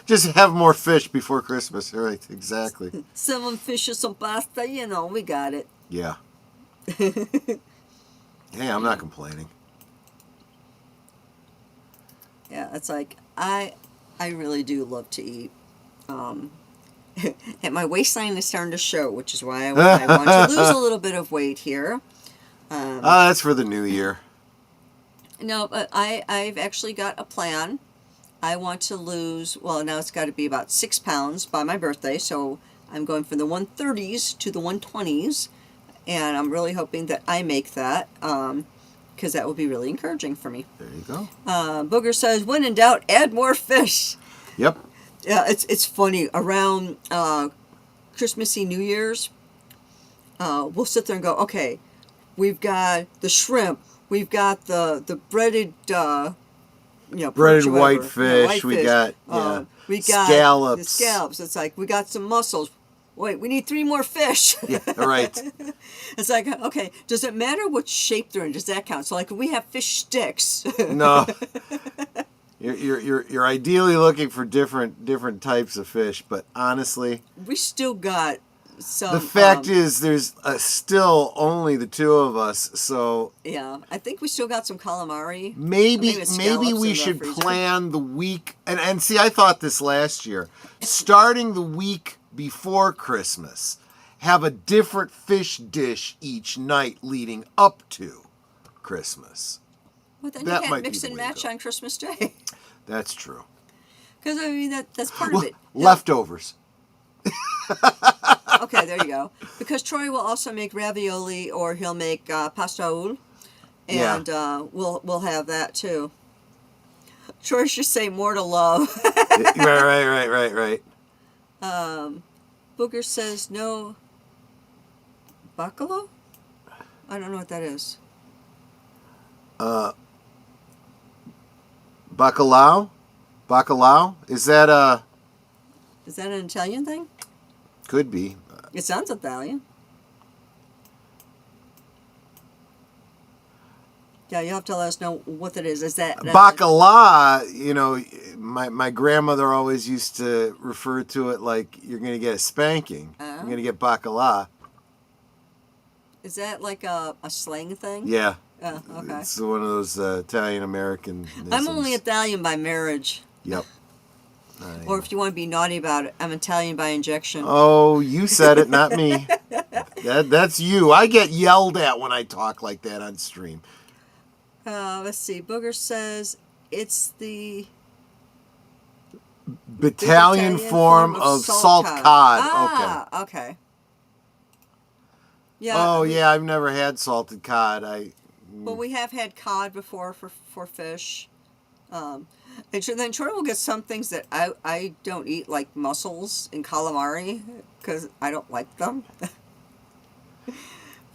just have more fish before Christmas. Right, exactly. 7 fishes, some pasta, you know, we got it. Yeah. Hey, I'm not complaining. Yeah, it's like, I really do love to eat. And my waistline is starting to show, which is why I want to lose a little bit of weight here. That's for the new year. No, but I've actually got a plan. I want to lose, well, now it's got to be about 6 pounds by my birthday, so I'm going from the 130s to the 120s, and I'm really hoping that I make that, because that will be really encouraging for me. There you go. Booger says, when in doubt, add more fish. Yep. Yeah, it's funny. Around Christmassy, New Year's, we'll sit there and go, okay, we've got the shrimp, we've got the breaded, Breaded perch or white whatever. fish. We got we got scallops. the scallops. It's like, we got some mussels. Wait, we need 3 more fish. Yeah, right. It's like, okay, does it matter what shape they're in? Does that count? So, like, we have fish sticks. No. You're ideally looking for different types of fish, but honestly, We still got some. the fact is there's still only the 2 of us, so Yeah, I think we still got some calamari. maybe it's scallops in we the should freezer. plan the week and see, I thought this last year, starting the week before Christmas, have a different fish dish each night leading up to Christmas. Well, then That you might can't be mix the and way to match go. on Christmas Day. That's true. Because, I mean, that's part of it. Leftovers. Okay, there you go. Because Troy will also make ravioli, or he'll make pasta oul, and we'll have that too. Troy should say more to love. Right. Booger says no. Bacala? I don't know what that is. Bacalao? Is that Is that an Italian thing? could be. It sounds Italian. Yeah, you'll have to let us know what it is. Is that Bacala, you know, my grandmother always used to refer to it like you're going to get a spanking. You're going to get bacala. Is that like a slang thing? Yeah. Oh, okay. It's one of those Italian-American I'm only Italian by marriage. Yep. Or if you want to be naughty about it, I'm Italian by injection. Oh, you said it, not me. That's you. I get yelled at when I talk like that on stream. Let's see. Booger says it's the Battalion form of salt cod. Ah, okay. Yeah. Oh, yeah, I've never had salted cod. But we have had cod before for fish. And then Troy will get some things that I don't eat, like mussels and calamari, because I don't like them.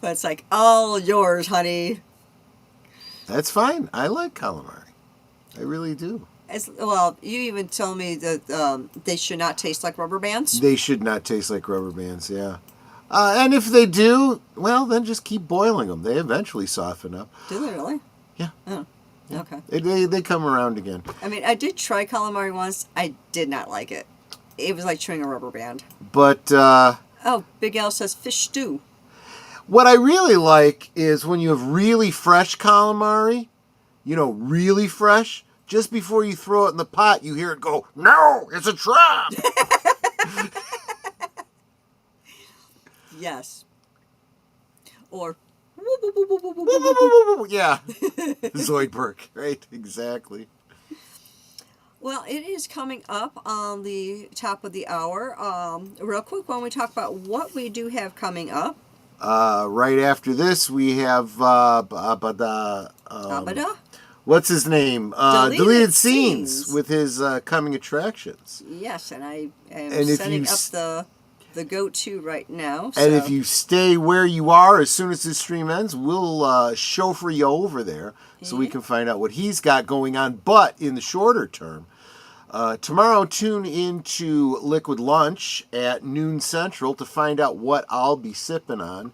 But it's like, all yours, honey. That's fine. I like calamari. I really do. Well, you even told me that they should not taste like rubber bands. They should not taste like rubber bands, yeah. And if they do, well, then just keep boiling them. They eventually soften up. Do they really? Yeah. Oh, Yeah. okay. They come around again. I mean, I did try calamari once. I did not like it. It was like chewing a rubber band. But Oh, Big Al says fish stew. what I really like is when you have really fresh calamari, really fresh, just before you throw it in the pot, you hear it go, "No, it's a trap!" Yes. Or Yeah. Zoidberg, right? Exactly. Well, it is coming up on the top of the hour. Real quick, when we talk about what we do have coming up. Right after this, we have Abada? what's his name? Deleted Scenes with his coming attractions. Yes, and I am And if setting you up the go-to right now. And if you stay where you are, as soon as this stream ends, we'll chauffeur you over there so we can find out what he's got going on. But in the shorter term, tomorrow tune into Liquid Lunch at noon Central to find out what I'll be sipping on.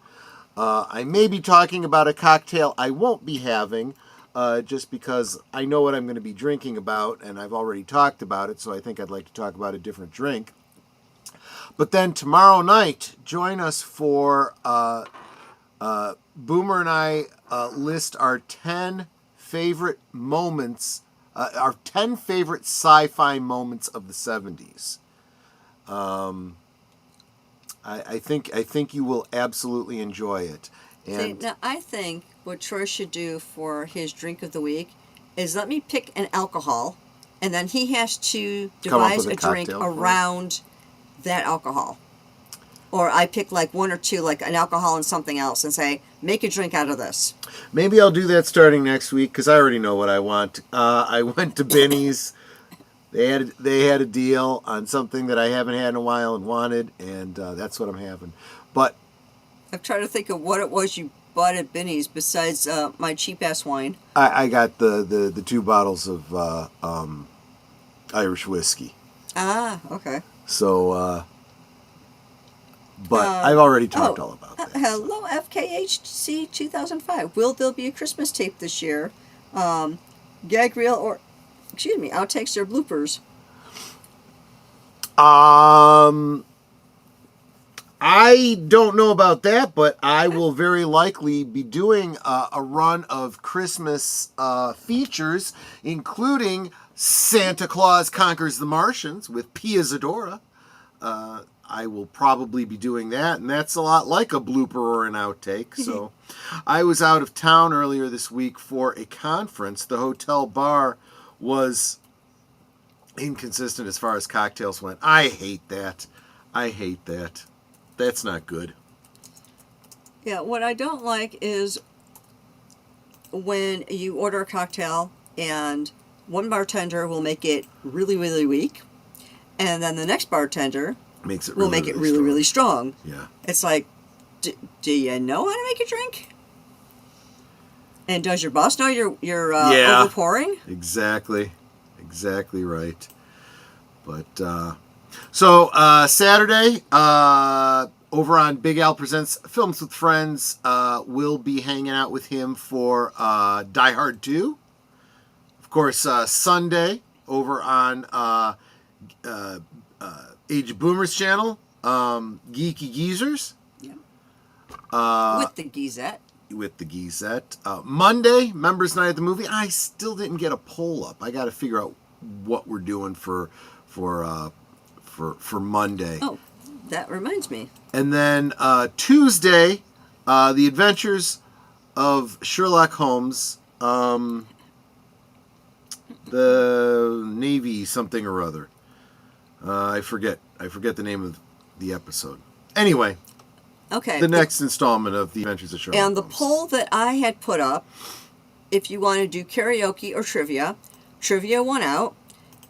I may be talking about a cocktail I won't be having, just because I know what I'm going to be drinking about, and I've already talked about it, so I think I'd like to talk about a different drink. But then tomorrow night, join us for Boomer and I list our 10 favorite moments, our 10 favorite sci-fi moments of the 70s. I think you will absolutely enjoy it. And now, I think what Troy should do for his drink of the week is let me pick an alcohol, and then he has to devise a drink around that alcohol. Or I pick like one or two, like an alcohol and something else, and say, make a drink out of this. Maybe I'll do that starting next week, because I already know what I want. I went to Benny's. They had a deal on something that I haven't had in a while and wanted, and that's what I'm having. But I'm trying to think of what it was you bought at Benny's besides my cheap-ass wine. I got the 2 bottles of Irish whiskey. Ah, okay. So, but I've already talked all about that. Hello, FKHC 2005. Will there be a Christmas tape this year? Gag reel or, outtakes or bloopers? I don't know about that, but I will very likely be doing a run of Christmas features, including Santa Claus Conquers the Martians with Pia Zadora. I will probably be doing that, and that's a lot like a blooper or an outtake. So I was out of town earlier this week for a conference. The hotel bar was inconsistent as far as cocktails went. I hate that. That's not good. Yeah, what I don't like is when you order a cocktail and one bartender will make it really, really weak, and then the next bartender will make it really, really strong. Yeah. It's like, do you know how to make a drink? And does your boss know you're overpouring? Exactly right. But so Saturday, over on Big Al Presents Films with Friends, we'll be hanging out with him for Die Hard 2. Of course, Sunday over on Age of Boomers channel, Geeky Geezers. Yeah. With the Geezette. Monday, Members Night at the Movie. I still didn't get a poll up. I got to figure out what we're doing for Monday. Oh, that reminds me. And then Tuesday, The Adventures of Sherlock Holmes, the Navy something or other. I forget the name of the episode. Anyway, okay. The next installment of The Adventures of Sherlock Holmes. And the poll that I had put up, if you want to do karaoke or trivia won out.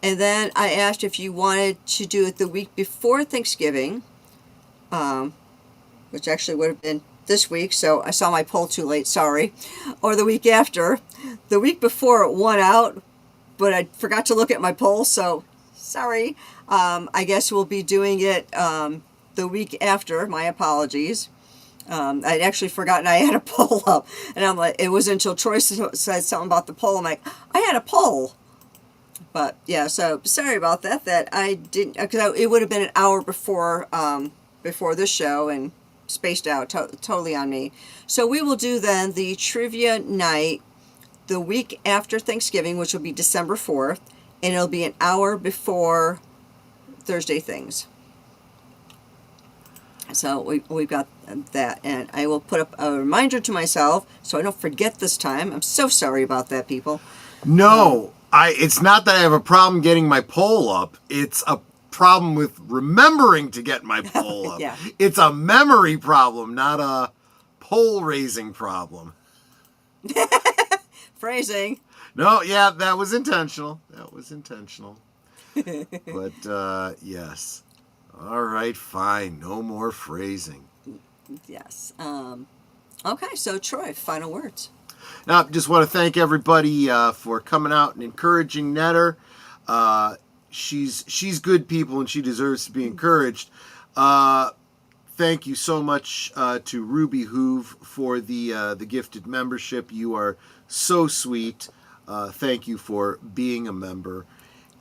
And then I asked if you wanted to do it the week before Thanksgiving, which actually would have been this week, so I saw my poll too late, sorry. Or the week after. The week before it won out, but I forgot to look at my poll, so sorry. I guess we'll be doing it the week after. My apologies. I'd actually forgotten I had a poll up. And I'm like, it wasn't until Troy said something about the poll. I'm like, I had a poll. But yeah, so sorry about that. That I didn't, because it would have been an hour before this show and spaced out totally on me. So we will do then the trivia night the week after Thanksgiving, which will be December 4th, and it'll be an hour before Thursday Things. So we've got that, and I will put up a reminder to myself so I don't forget this time. I'm so sorry about that, people. No, It's not that I have a problem getting my poll up. It's a problem with remembering to get my poll up. Yeah. It's a memory problem, not a poll raising problem. Phrasing. No, yeah, that was intentional. But yes. All right, fine. No more phrasing. Yes. Okay, so Troy, final words. Now, just want to thank everybody for coming out and encouraging Netter. She's good people and she deserves to be encouraged. Thank you so much to RubyHoove for the gifted membership. You are so sweet. Thank you for being a member.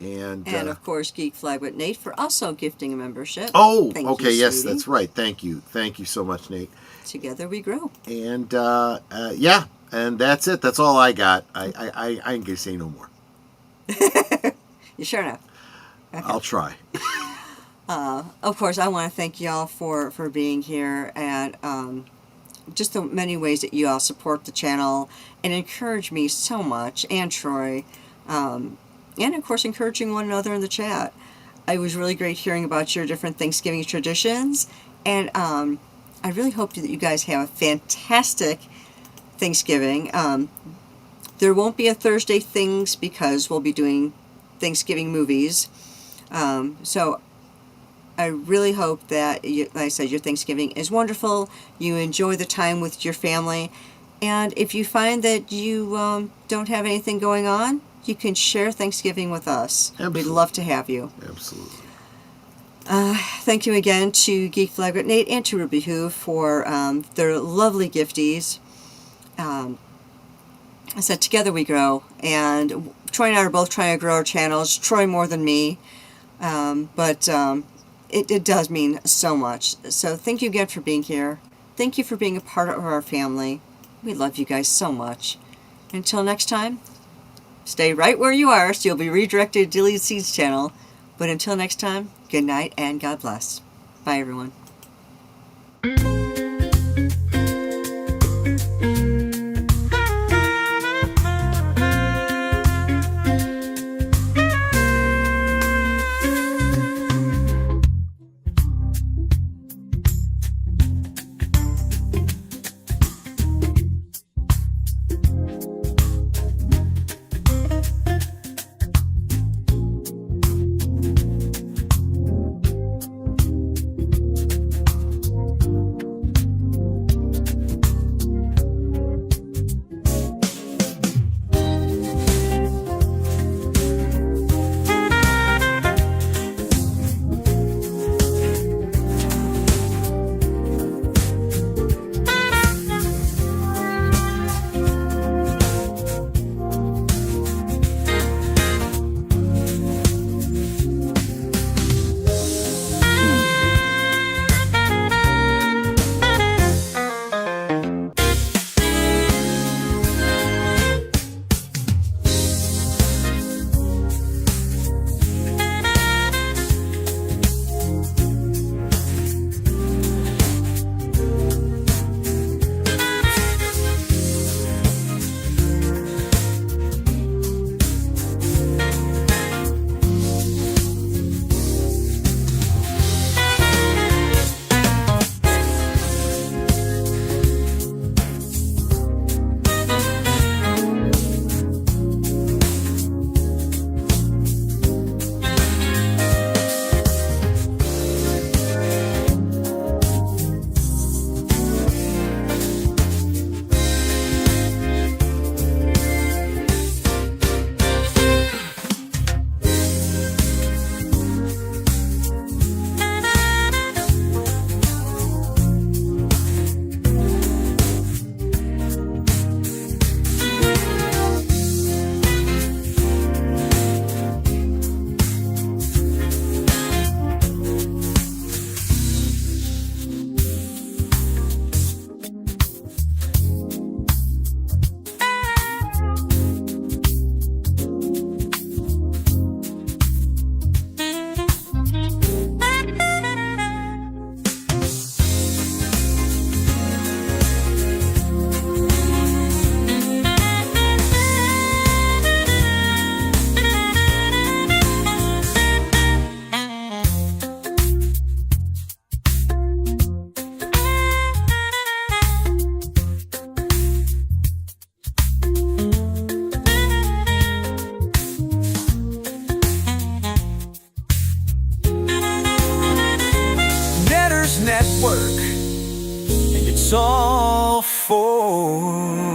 And of course, Geek Flag with Nate for also gifting a membership. Oh, Thank okay, you, yes, sweetie. that's right. Thank you so much, Nate. Together we grow. And yeah, and that's it. That's all I got. I ain't gonna say no more. You sure enough. Okay. I'll try. Of course, I want to thank y'all for being here and just the many ways that you all support the channel and encourage me so much, and Troy, and of course encouraging one another in the chat. It was really great hearing about your different Thanksgiving traditions, and I really hope that you guys have a fantastic Thanksgiving. There won't be a Thursday Things because we'll be doing Thanksgiving movies. So I really hope that, like I said, your Thanksgiving is wonderful. You enjoy the time with your family. And if you find that you don't have anything going on, you can share Thanksgiving with us. Absolutely. We'd love to have you. Absolutely. Thank you again to Geek Flag with Nate and to RubyHoove for their lovely gifties. I said together we grow, and Troy and I are both trying to grow our channels. Troy more than me, but it does mean so much. So thank you again for being here. Thank you for being a part of our family. We love you guys so much. Until next time, stay right where you are so you'll be redirected to Deleted Seeds channel. But until next time, good night and God bless. Bye, everyone. all for.